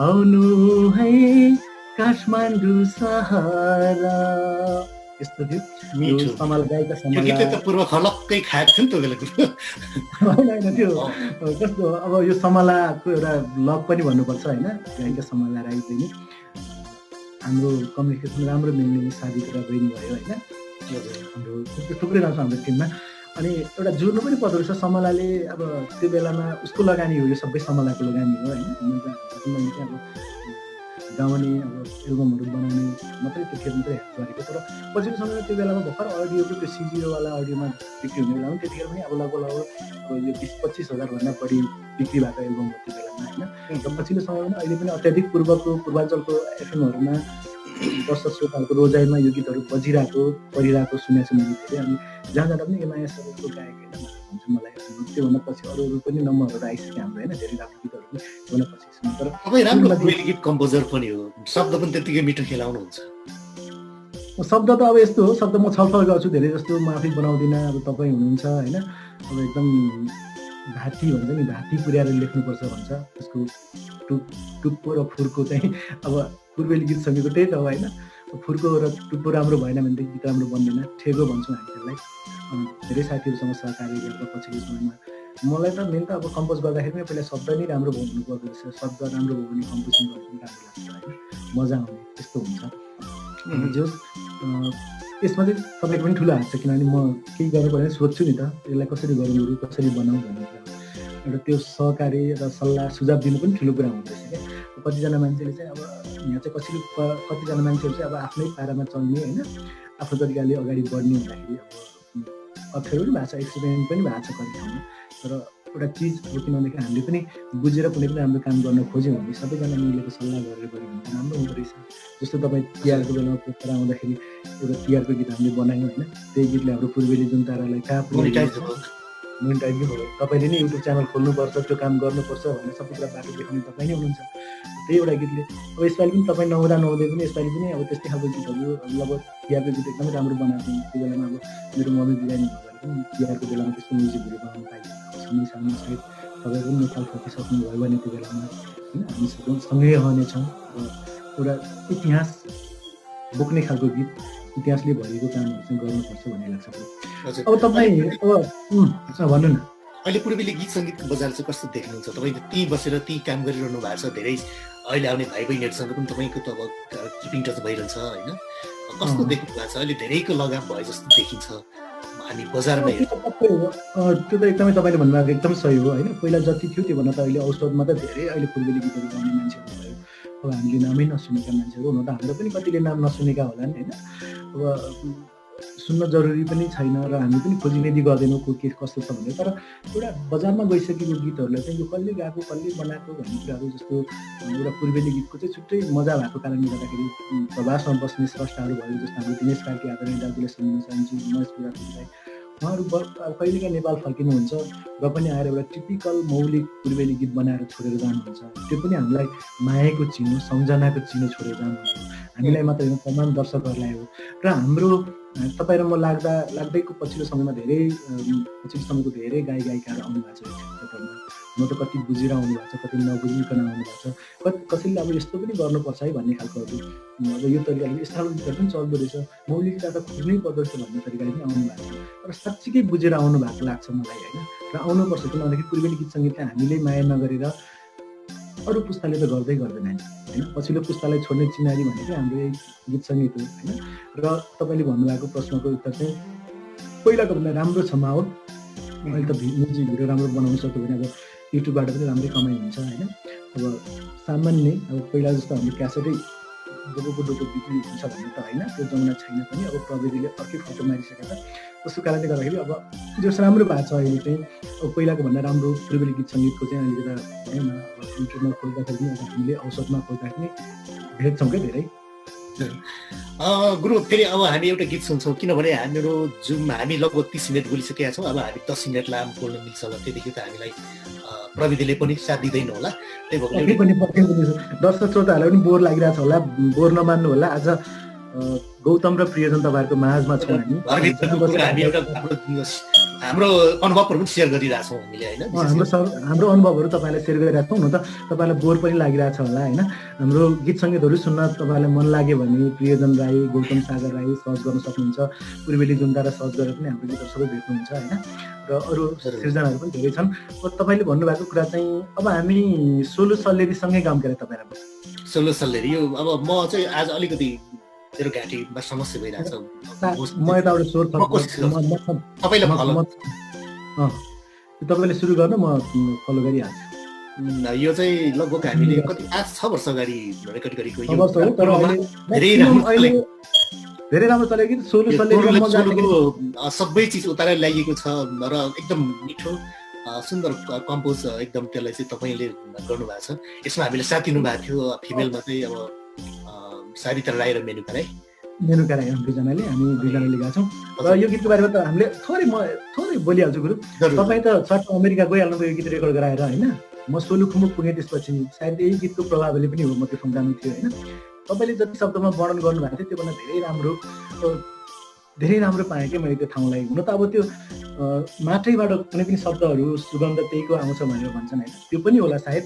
आउनु है काठमाडौँ सहर। यस्तो थियो समाल गायका समाल पूर्व खलक्कै खाएको थियो नि त्यो बेला। होइन त्यो कस्तो अब यो समालाको एउटा लग पनि भन्नुपर्छ होइन। गायका समाला राई बहिनी हाम्रो कम्युनिकेसन राम्रो मिल्ने साथीको बहिनी भयो होइन। हाम्रो थुप्रै नाम छ हाम्रो टिममा। अनि एउटा जुर्नु पनि पर्दो रहेछ समलाले। अब त्यो बेलामा उसको लगानी हो, यो सबै समलाको लगानी हो होइन। अब गाउने अब एल्बमहरू बनाउने मात्रै त्यतिखेर मात्रै हेल्प गरेको, तर पछिल्लो समयमा त्यो बेलामा भर्खर अडियोको त्यो सिजिओवाला अडियोमा बिक्री हुने बेला पनि त्यतिखेर पनि अब लगभग अब यो 20-25 हजारभन्दा बढी बिक्री भएको एल्बम हो त्यो बेलामा होइन। र पछिल्लो समयमा अहिले पनि अत्याधिक पूर्वाञ्चलको एफएमहरूमा दर्शक श्रोताहरूको रोजाइमा यो गीतहरू परिरहेको सुनेको छु मैले धेरै। अनि जहाँ जाँदा पनि एमआइए सरको गायक हुन्छ मलाई। त्योभन्दा पछि अरू पनि नम्बरहरू आइसक्यो हाम्रो होइन, धेरै राम्रो गीतहरू पनि त्योभन्दा पछि सुन्नु। तर तपाईँ राम्रो गीत कम्पोजर पनि हो, शब्द पनि त्यत्तिकै मिठो खेलाउनुहुन्छ। शब्द त अब यस्तो हो, शब्द म छलफल गर्छु धेरै जस्तो, म आफै बनाउँदिनँ। अब तपाईँ हुनुहुन्छ होइन, अब एकदम भाती भन्छ नि, भाती पुर्याएर लेख्नुपर्छ भन्छ। त्यसको टुप्पो र फुर्को चाहिँ अब पूर्वेली गीत सङ्गीतको त्यही त हो होइन। फुर्को र टुप्पो राम्रो भएन भनेदेखि गीत राम्रो बन्दैन, ठेगो भन्छौँ हामी त्यसलाई। धेरै साथीहरूसँग सहकार्य गरेर पछिल्लो समयमा मलाई त मेन त अब कम्पोज गर्दाखेरि पनि पहिला शब्द नै राम्रो हुनु पर्दो रहेछ, शब्द राम्रो भयो भने कम्पोजिङ गर्नु पनि राम्रो लाग्छ होइन, मजा आउने त्यस्तो हुन्छ। जो यसमा चाहिँ तपाईँको पनि ठुलो हात छ, किनभने म केही गर्नु पर्यो भने सोध्छु नि त यसलाई कसरी गरौँ बरु कसरी बनाऊँ भन्ने कुरा, एउटा त्यो सहकारी र सल्लाह सुझाव दिनु पनि ठुलो कुरा हुँदो रहेछ क्या। कतिजना मान्छेले चाहिँ अब यहाँ चाहिँ कतिजना मान्छेहरू चाहिँ अब आफ्नै पारामा चल्ने होइन, आफ्नो तरिकाले अगाडि बढ्ने हुँदाखेरि अब अप्ठ्यारो पनि भएको छ, एक्सपिरिमेन्ट पनि भएको छ कति ठाउँमा। तर एउटा चिज हो किन भन्दाखेरि हामीले पनि बुझेर कुनै पनि राम्रो काम गर्न खोज्यौँ भने सबैजना मिलेको सल्लाह गरेर गऱ्यो भने त राम्रो हुँदो रहेछ। जस्तो तपाईँ तिहारको बेलामा पोखरा आउँदाखेरि एउटा तिहारको गीत हामीले बनायौँ होइन, त्यही गीतले हाम्रो पूर्वेली जुन तारालाई कहाँ मोनिटाइज भयो, तपाईँले नै युट्युब च्यानल खोल्नुपर्छ, त्यो काम गर्नुपर्छ भनेर सबै कुरा बाटो देखाउने तपाईँ नै हुनुहुन्छ। त्यही एउटा गीतले अब यसपालि पनि तपाईँ नहुँदा पनि यसपालि पनि अब त्यस्तै खालको गीतहरू लगभग तिहारको गीत एकदमै राम्रो बनाएको थियौँ। त्यो बेलामा अब मेरो मम्मी बिरामी भएर पनि तिहारको बेलामा त्यस्तो म्युजिकहरू बनाउनु पाइयो। समय सालमा सायद तपाईँ पनि नेपाल फर्किसक्नुभयो भने त्यो बेलामा होइन हामी सँगै रहनेछौँ र एउटा इतिहास बोक्ने खालको गीत, इतिहासले भरिएको कामहरू चाहिँ गर्नुपर्छ भन्ने लाग्छ। अब तपाईँ अब भन्नु न, अहिले पूर्वेली गीत सङ्गीतको बजार चाहिँ कस्तो देख्नुहुन्छ? तपाईँ त्यहीँ बसेर त्यहीँ काम गरिरहनु भएको छ, धेरै अहिले आउने भाइ बहिनीहरूसँग पनि तपाईँको त अब किपिङ टच भइरहन्छ होइन, कस्तो देख्नु भएको छ? अहिले धेरैको लगाव भयो जस्तो देखिन्छ हामी बजारमा। त्यो त एकदमै तपाईँले भन्नुभएको एकदम सही हो होइन। पहिला जति थियो त्योभन्दा त अहिले औसतमा त धेरै अहिले पूर्वेली गीतहरू गाउने मान्छेहरू भयो। अब हामीले नामै नसुनेका मान्छेहरू हुन त हाम्रो पनि कतिले नाम नसुनेका होलान् होइन। अब सुन्न जरुरी पनि छैन र हामी पनि खोजिनेदी गर्दैनौँ को के कस्तो छ भनेर। तर एउटा बजारमा गइसकेको गीतहरूलाई चाहिँ यो कसले गाएको कसले बनाएको भन्ने कुराहरू जस्तो एउटा पूर्वेली गीतको चाहिँ छुट्टै मजा भएको कारणले गर्दाखेरि प्रवासमा बस्ने स्रष्टाहरू भयो, जस्तो हाम्रो दिनेश कार्की आदरणीय दाजुले सुन्न चाहन्छु, महेश बुढाथोकीलाई, उहाँहरू कहिलेकाहीँ नेपाल फर्किनुहुन्छ र पनि आएर एउटा टिपिकल मौलिक पूर्वेली गीत बनाएर छोडेर जानुहुन्छ। त्यो पनि हामीलाई मायाको चिनो, सम्झनाको चिनो छोडेर जानुहुन्छ। हामीलाई मात्र होइन तमाम दर्शकहरूलाई हो। र हाम्रो तपाईँ र म लाग्दैको पछिल्लो समयमा धेरै गायक गायिकाहरू आउनु भएको छ यो क्षेत्रमा। न त कति बुझेर आउनु भएको छ, कति नबुझिकन आउनु भएको छ, कसैले अब यस्तो पनि गर्नुपर्छ है भन्ने खालकोहरू, अब यो तरिकाले यस्तो खालको गीतहरू पनि चल्दो रहेछ, मौलिकता त खोज्नै पर्दो रहेछ भन्ने तरिकाले पनि आउनु भएको छ। तर साँच्चीकै बुझेर आउनु भएको लाग्छ मलाई होइन। र आउनुपर्छ किन भन्दाखेरि पूर्वेली गीत सङ्गीतलाई हामीले माया नगरेर अरू पुस्ताले त गर्दैन होइन। पछिल्लो पुस्तालाई छोड्ने चिनारी भनेकै हाम्रो यही गीत सङ्गीत हो होइन। र तपाईँले भन्नुभएको प्रश्नको उत्तर चाहिँ पहिलाको भन्दा राम्रो छ माहौल। अहिले त म्युजिक भिडियो राम्रो बनाउन सक्यो भने अब युट्युबबाट पनि राम्रै कमाइ हुन्छ होइन। अब सामान्य अब पहिला जस्तो हाम्रो क्यासेटै डोको बिक्री हुन्छ भन्ने त होइन, त्यो जमाना छैन पनि। अब प्रविधिले अर्कै फोटो मारिसकेको छ, त्यसको कारणले गर्दाखेरि अब जस राम्रो भएको छ अहिले चाहिँ अब पहिलाको भन्दा राम्रो पूर्वेली गीत सङ्गीतको चाहिँ अलिकति होइन। अब युट्युबमा खोल्दाखेरि पनि अब हामीले औसतमा खोल्दाखेरि भेट्छौँ क्या धेरै। गुरु फेरि अब हामी एउटा गीत सुन्छौँ, किनभने हाम्रो हामी लगभग 30 मिनट बोलिसकेका छौँ। अब हामी 10 मिनट लामो बोल्न मिल्छ होला, त्यतिखेर त हामीलाई प्रविधिले पनि साथ दिँदैन होला। त्यही भएर दर्शक श्रोताहरूलाई पनि बोर लागिरहेको छ होला, बोर नमान्नु होला। आज गौतम र प्रियजन तपाईँहरूको माझमा छौँ हामी एउटा हाम्रो अनुभवहरू पनि सेयर गरिरहेछौँ हामीले होइन। हाम्रो अनुभवहरू तपाईँलाई सेयर गरिरहेको छौँ। हुन त तपाईँलाई बोर पनि लागिरहेछ होला होइन। हाम्रो गीत सङ्गीतहरू सुन्न तपाईँलाई मन लाग्यो भने प्रियजन राई, गौतम सागर राई सर्च गर्न सक्नुहुन्छ। पूर्वेली जुन्तारा सर्च गरेर पनि हाम्रो गीतहरू सबै भेट्नुहुन्छ होइन। र अरू सिर्जनाहरू पनि धेरै छन्। तपाईँले भन्नुभएको कुरा चाहिँ अब हामी सोलो सल्लेरीसँगै काम गरेँ तपाईँलाई। सोलो सल्लेरी यो अब म चाहिँ आज अलिकति मेरो घाँटीमा समस्या भइरहेछ। म यताबाट स्वर तपाईँले सुरु गर्नु, म फलो गरिहाल्छु। यो चाहिँ लगभग हामीले कति 5-6 वर्ष अगाडि रेकर्ड गरेको धेरै राम्रो चलेको गीत सोलो सल्लेरी सबै चिज उतारेर ल्याइएको छ र एकदम मिठो सुन्दर कम्पोज एकदम त्यसलाई चाहिँ तपाईँले गर्नुभएको छ। यसमा हामीले साथ दिनुभएको थियो फिमेलमा चाहिँ अब सारिता राई र मेनुका राई दुईजनाले, हामी दुईजनाले गएको छौँ। र यो गीतको बारेमा त हामीले थोरै बोलिहाल्छु गुरु। तपाईँ त सट्ट अमेरिका गइहाल्नुभयो यो गीत रेकर्ड गराएर होइन। म सोलुखुम्बु पुगेँ, त्यसपछि सायद यही गीतको प्रभावले पनि हो म त्यो ठाउँ जानु थियो होइन। तपाईँले जति शब्दमा वर्णन गर्नुभएको थियो त्योभन्दा धेरै राम्रो पाएँ क्या मैले त्यो ठाउँलाई। हुन त अब त्यो माटैबाट कुनै पनि शब्दहरू सुगन्ध त्यहीको आउँछ भनेर भन्छन् होइन, त्यो पनि होला सायद।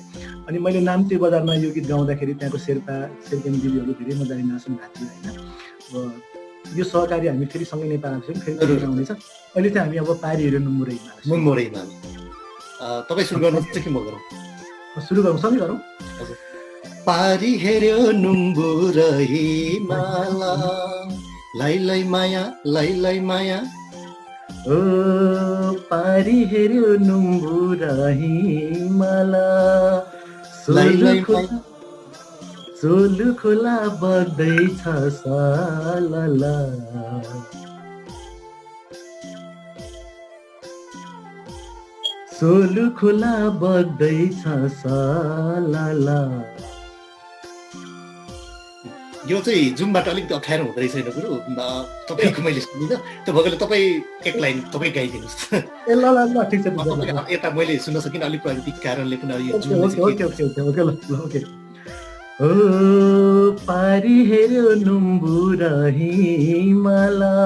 अनि मैले नाम्चे बजारमा यो गीत गाउँदाखेरि त्यहाँको शेर्पेन दिदीहरू धेरै मजाले नाच्नु भएको थियो होइन। अब यो सहकारी हामी फेरि सँगै नेपाल आउँछौँ, फेरि आउँदैछ। अहिले चाहिँ हामी अब पारी हेरेर मुम्बई तपाईँ सुरु गर्नुहुन्छ कि म गरौँ? सुरु गरौँ, सँगै गरौँ। पारी हेर्यो नुम्बुर हिमाला, लै माया, लै माया। ओ पारी हेर्यो नुम्बुर हिमाला, सोलु खोला बग्दैछ सालला। सोलु खोला बग्दैछ सालला। यो चाहिँ जुमबाट अलिकति अप्ठ्यारो हुँदो रहेछ गुरु, तपाईँको मैले सुनिनँ। त्यो भएकोले तपाईँ एक लाइन तपाईँ गाइदिनुहोस्। ए ल ल ल ठिक छ। यता मैले सुन्न सकिनँ अलिक प्राविधिक कारणले पनि। ओके। ओ पारी हेर्यो नुम्बुर हिमाला,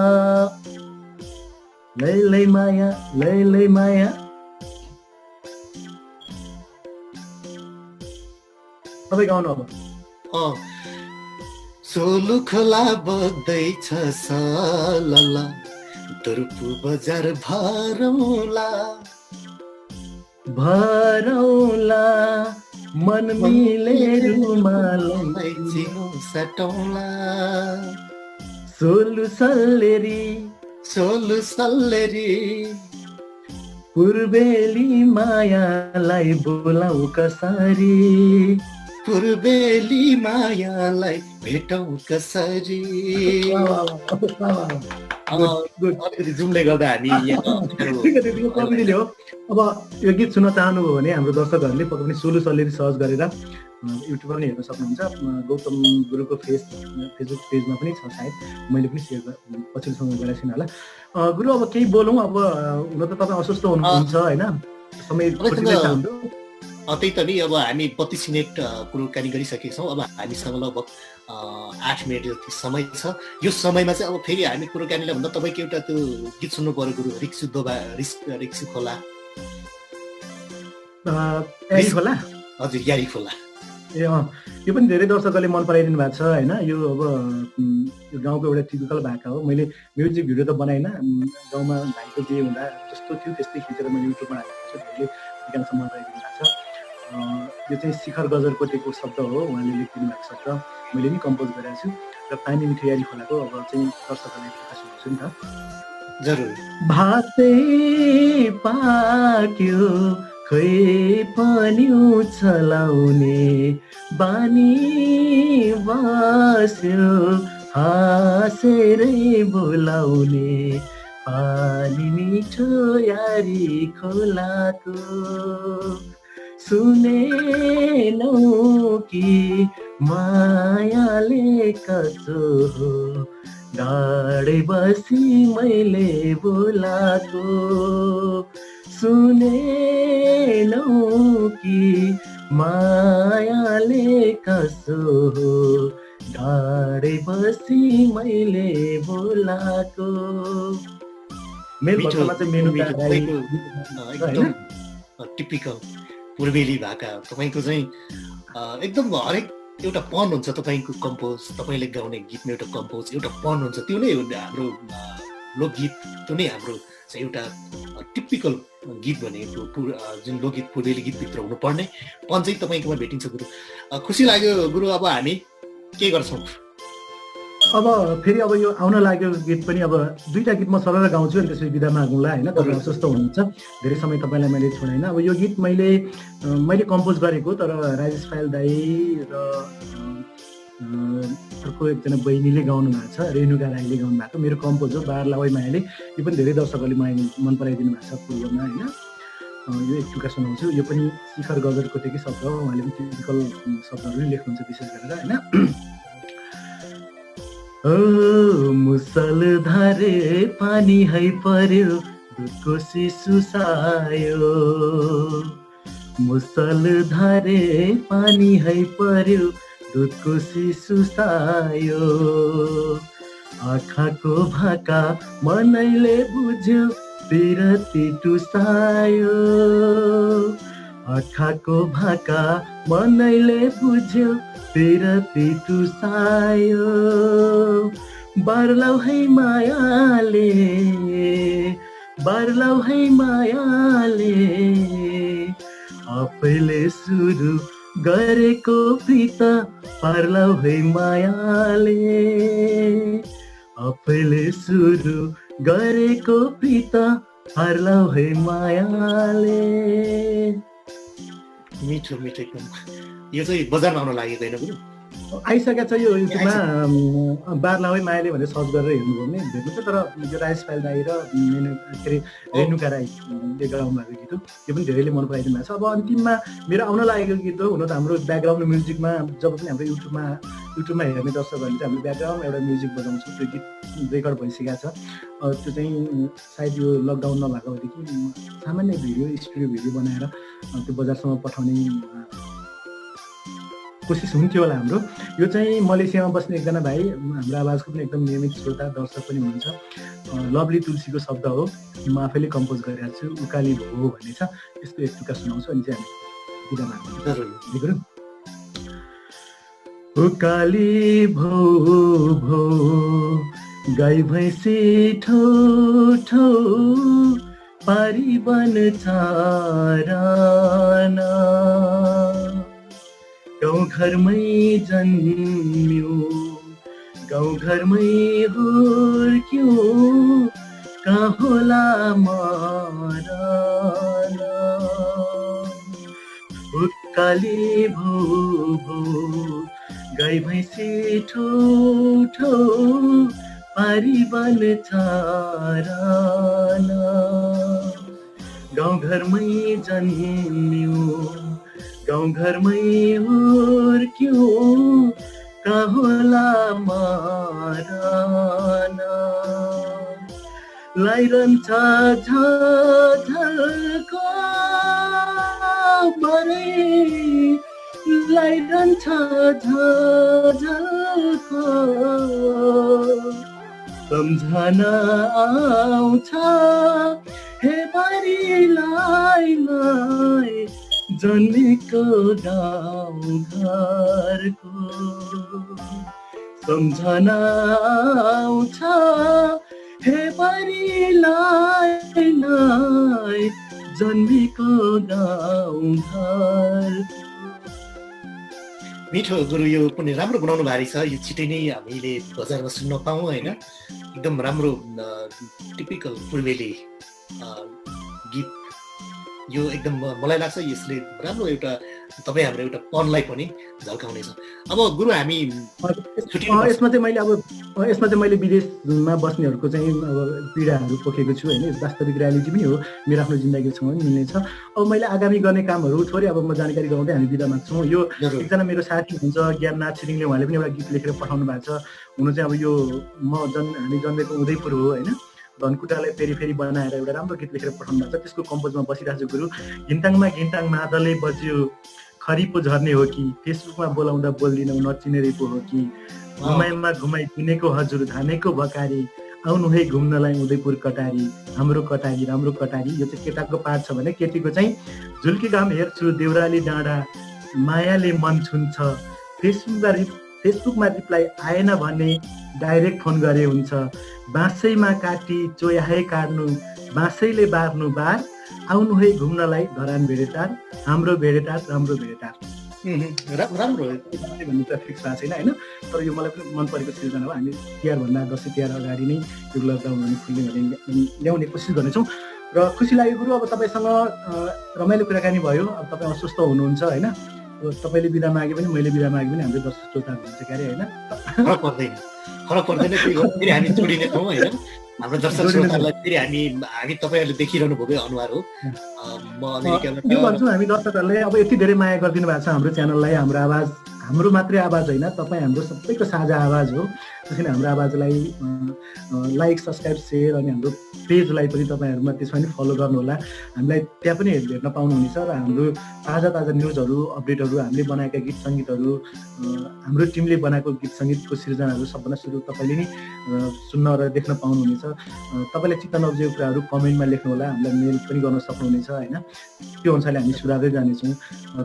लै माया, लै माया। तपाईँ गाउनु अब। सोलु खोला बग्दैछ सालला, दुर्पु बजार भरौला, मन मिले रुमाललाई सटौला। सोलु सल्लेरी पूर्वेली मायालाई बोलाऊ कसरी, पूर्वेली मायालाई भेटौँ कसरी। अलिकति जुमले गर्दा हामी प्रविधिले हो। अब यो गीत सुन्न चाहनुभयो भने हाम्रो दर्शकहरूले पक्कै पनि सोलु सल्लेरी सर्च गरेर युट्युबमा पनि हेर्न सक्नुहुन्छ। गौतम गुरुको फेसबुक पेजमा पनि छ सायद, मैले पनि सेयर पछिल्लो समय गरेको छैन होला। गुरु अब केही बोलौँ। अब हुन त तपाईँ अस्वस्थ हुनुहुन्छ होइन, समय त्यही त नि। अब हामी 32 मिनट कुराकानी गरिसकेका छौँ। अब हामीसँग लगभग 8 मिनट जति समय छ। यो समयमा चाहिँ अब फेरि हामी कुराकानीलाई भन्दा तपाईँको एउटा त्यो गीत सुन्नु पर्यो गुरु, रिक्सु खोला। यारी खोला, हजुर यारी खोला। ए यो पनि धेरै दर्शकहरूले मन पराइदिनु भएको छ होइन। यो अब यो गाउँको एउटा टिपिकल भाका हो। मैले म्युजिक भिडियो त बनाइनँ, गाउँमा भाइको बिहे हुँदा जस्तो थियो त्यस्तै खिचेर मैले युट्युबमा हालेको छु। धेरैले गाउँसम्म मन पराइदिनु भएको छ। यो चाहिँ शिखर गजरकोटेको शब्द हो, उहाँले लेखिदिनु भएको शब्द, मैले पनि कम्पोज गरेको छु। र पानी मिठो यारी खोलाको अब चाहिँ दर्शकहरूले प्रकाश हुन्छु नि त। जरुर। भातै पाक्यो खै पनि चलाउने बानी बस्यो, हाँसेरै बोलाउने पानी मिठो यारी खोलाको। सुनेनौ कि मायाले कस्तो हो, डाँडै बसी मैले बोलाको। सुनेनौ कि मायाले कसो हो, डाँडै बसी मैले बोलाको। मेन भक्तमा चाहिँ एकदम टिपिकल पूर्वेली भाका। तपाईँको चाहिँ एकदम हरेक एउटा पन हुन्छ तपाईँको कम्पोज, तपाईँले गाउने गीतमा एउटा कम्पोज, एउटा पन हुन्छ। त्यो नै हाम्रो लोकगीत, त्यो नै हाम्रो चाहिँ एउटा टिपिकल गीत भनेको जुन लोकगीत पूर्वेली गीतभित्र हुनुपर्ने पन चाहिँ तपाईँकोमा भेटिन्छ गुरु। खुसी लाग्यो गुरु। अब हामी के गर्छौँ? अब फेरि अब यो आउन लाग्यो गीत पनि। अब दुईवटा गीत म सरल गाउँछु अनि त्यसपछि बिदा मागौँला होइन, तपाईँ अस्वस्थ हुनुहुन्छ, धेरै समय तपाईँलाई मैले छोडेन। अब यो गीत मैले कम्पोज गरेको, तर राजेश पायल दाई र अर्को एकजना बहिनीले गाउनु भएको छ, रेणुका राईले गाउनु भएको, मेरो कम्पोज हो, बार लावै मायाले। यो पनि धेरै दर्शकहरूले मन पराइदिनु भएको छ पूर्वमा होइन। यो एक टुका सुनाउँछु। यो पनि शिखर गजरकोटेकै शब्द हो, उहाँले पनि टिपिकल शब्दहरू नै लेख्नुहुन्छ विशेष गरेर होइन। ओ मुसलधारे पानी है पर्यो, दुधको शिशु सायो। मुसलधारे पानी है पर्यो, दुधको शिशु सायो। आँखाको भाका मनैले बुझ्यो, बिरती टुसायो। आँखाको भाका मनैले बुझ्यो, बिरती टुसायो। बार्लाउ है मायाले, बार्लाउ है मायाले, आफैले सुरु गरेको प्रीत पार्लाउ है मायाले, आफैले सुरु गरेको प्रीत पार्लाउ है मायाले। मिठो मिठो एकदम। यो चाहिँ बजारमा आउन लागेको होइन गुरु? आइसकेको छ यो युट्युबमा, बार्लाउ है मायाले भनेर सर्च गरेर हेर्नुभयो भने भेट्नु छ। तर यो राजेश पाल दाई र के अरे रेणुका राईले गाउनु भएको गीत हो, त्यो पनि धेरैले मन पराइदिनु भएको छ। अब अन्तिममा मेरो आउन लागेको गीत हो। हुन त हाम्रो ब्याकग्राउन्ड म्युजिकमा जब पनि हाम्रो युट्युबमा हेर्ने दर्शकहरूले चाहिँ हामीले ब्याकग्राउन्ड एउटा म्युजिक बजाउँछौँ, त्यो गीत रेकर्ड भइसकेको छ। त्यो चाहिँ सायद यो लकडाउन नभएको भएदेखि सामान्य भिडियो स्टुडियो भिडियो बनाएर त्यो बजारसम्म पठाउने कोसिस हुन्थ्यो होला हाम्रो। यो चाहिँ मलेसियामा बस्ने एकजना भाइ, हाम्रो आवाजको पनि एकदम नियमित श्रोता दर्शक पनि हुनुहुन्छ, लभली तुलसीको शब्द हो। म आफैले कम्पोज गरिरहेको छु, उकाली भो भन्ने छ। यस्तो एक टुक्का सुनाउँछु अनि चाहिँ हामी बिदा माग्छौँ। उकाली भो भो गाई भैँसी ठो ठो पारी बन चारना, गाउँ घरमै जन्म्यो गाउँ घरमै हुर्क्यो, कहाँ होला मरन। उकाली भो भो गाई भैँसी ठो ठो पारी बन चारना, गाउँ घरमै जन्म्यो गाउँ घरमै हुर्क्यो, कहाँ होला मरन। लाइरहन्छ झझलको भरै, लाइरहन्छ झझलको सम्झना आउँछ हे बारीलाई जन्मेको गाउँ घरको, सम्झना आउँछ हे बारीलाई जन्मेको गाउँ घरको। मिठो गुरु, यो पनि राम्रो बनाउनु भएको छ। यो छिटै नै हामीले बजारमा सुन्न पाऊँ होइन। एकदम राम्रो टिपिकल पूर्वेली गीत यो। एकदम मलाई लाग्छ यसले राम्रो एउटा तपाईँ हाम्रो एउटा पनलाई पनि झल्काउनेछ। अब गुरु हामी यसमा चाहिँ मैले विदेशमा बस्नेहरूको चाहिँ अब पीडाहरू पोखेको छु होइन। वास्तविक रियालिटी पनि हो, मेरो आफ्नो जिन्दगीसँग पनि मिल्ने छ। अब मैले आगामी गर्ने कामहरू थोरै अब म जानकारी गराउँदै हामी बिदा माग्छौँ। यो एकजना मेरो साथी हुनुहुन्छ ज्ञाननाथ छिरिङले, उहाँले पनि एउटा गीत लेखेर पठाउनु भएको छ। हुनु चाहिँ अब यो हामी जन्मेको उदयपुर हो होइन, धनकुटालाई फेरि फेरि बनाएर एउटा राम्रो गीत लेखेर पठाउनु भएको छ। त्यसको कम्पोजमा बसिरहेको छु गुरु। घिन्ताङमा घिन्ताङ मादलै बज्यो, खरिपो झर्ने हो कि, फेसबुकमा बोलाउँदा बोल्दिनौ नचिनेरै पो हो कि, घुमाइमा घुमाइ कुनेको हजुर धानेको भकारी, आउनु है घुम्नलाई उदयपुर कटारी, हाम्रो कटारी राम्रो कटारी। यो चाहिँ केटाको पार्ट छ भने केटीको चाहिँ झुल्की घाम हेर्छु देउराली डाँडा, मायाले मन छुन्छ, फेसबुकमा रिप्लाई आएन भने डाइरेक्ट फोन गरे हुन्छ, बाँसैमा काटी चोयाहे काट्नु, बाँसैले बार्नु बार, आउनु है घुम्नलाई धरान भेडेटार, हाम्रो भेडेटार राम्रो भेडेटार। राम्रो भन्ने त फिक्स भएको छैन होइन। तर यो मलाई पनि मन परेको सिर्जना हो। हामी तिहारभन्दा दसैँ तिहार अगाडि नै यो लकडाउन भने खुल्ने ल्याउने कोसिस गर्नेछौँ र खुसी लाग्यो गुरु। अब तपाईँसँग रमाइलो कुराकानी भयो। अब तपाईँ अस्वस्थ हुनुहुन्छ होइन, तपाईँले बिदा मागे पनि मैले बिदा मागे पनि हाम्रो दर्शक श्रोताहरू हुन्छ क्यारे होइन, फरक पर्दैन। फेरि हामी जोडिने छौँ होइन। हाम्रो दर्शक श्रोताहरूलाई फेरि हामी तपाईँहरूले देखिरहनु भएको अनुहार हो। म अमेरिकामा यो भन्छौँ हामी दर्शकहरूले अब यति धेरै माया गरिदिनु भएको छ हाम्रो च्यानललाई। हाम्रो आवाज हाम्रो मात्रै आवाज होइन, तपाईँ हाम्रो सबैको साझा आवाज हो। त्यसैले हाम्रो आवाजलाई लाइक सब्सक्राइब सेयर अनि हाम्रो पेजलाई पनि तपाईँहरूमा त्यसमा पनि फलो गर्नुहोला। हामीलाई त्यहाँ पनि हेर्न पाउनुहुनेछ र हाम्रो ताजा ताजा न्युजहरू अपडेटहरू, हामीले बनाएका गीत सङ्गीतहरू, हाम्रो टिमले बनाएको गीत सङ्गीतको सिर्जनाहरू सबभन्दा सुरु तपाईँले नै सुन्न र देख्न पाउनुहुनेछ। तपाईँलाई चित्त नबुझेको कुराहरू कमेन्टमा लेख्नुहोला, हामीलाई मेल पनि गर्न सक्नुहुनेछ होइन। त्यो अनुसारले हामी सुधार्दै जानेछौँ।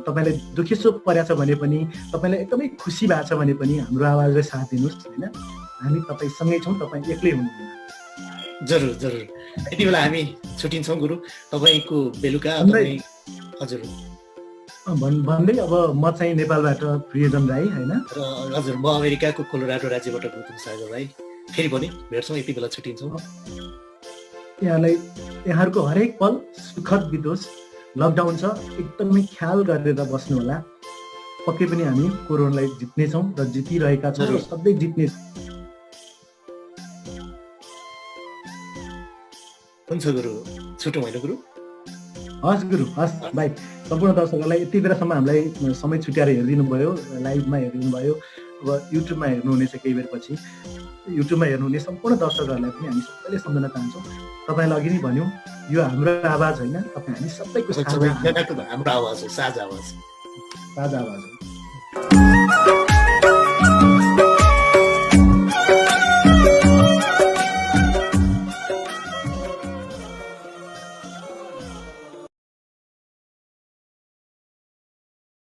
तपाईँलाई दुखेसो परेको छ भने पनि, तपाईँलाई एकदमै खुसी भएको छ भने पनि हाम्रो आवाजलाई साथ दिनुहोस् होइन। हामी तपाईँसँगै छौँ, तपाईँ एक्लै हुनुहुन्न। जरुर जरुर। यति बेला हामी छुट्टिन्छौँ गुरु। तपाईँको बेलुका हजुर भन्दै अब म चाहिँ नेपालबाट प्रियजन राई होइन। र हजुर म अमेरिकाको कोलोराडो राज्यबाट गौतम सागर राई। फेरि पनि भेट्छौँ, यति बेला छुट्टिन्छौँ। यहाँहरूको हरेक पल सुखद बितोस्। लकडाउन छ, एकदमै ख्याल गरेर बस्नु होला। पक्कै पनि हामी कोरोनालाई जित्नेछौँ र जितिरहेका छौँ र सधैँ जित्ने। हुन्छ गुरु, छुटौँ होइन गुरु? हस् गुरु, हस् भाइ। सम्पूर्ण दर्शकहरूलाई यति बेलासम्म हामीलाई समय छुट्याएर हेरिदिनु भयो, लाइभमा हेरिदिनु भयो। अब युट्युबमा हेर्नुहुनेछ केही बेरपछि। युट्युबमा हेर्नुहुने सम्पूर्ण दर्शकहरूलाई पनि हामी सबैले सम्झन चाहन्छौँ। तपाईँलाई अघि नै भन्यौँ, यो हाम्रो आवाज होइन, तपाईँ हामी सबैको हाम्रो आवाज हो, साझा आवाज। साझा आवाज हो।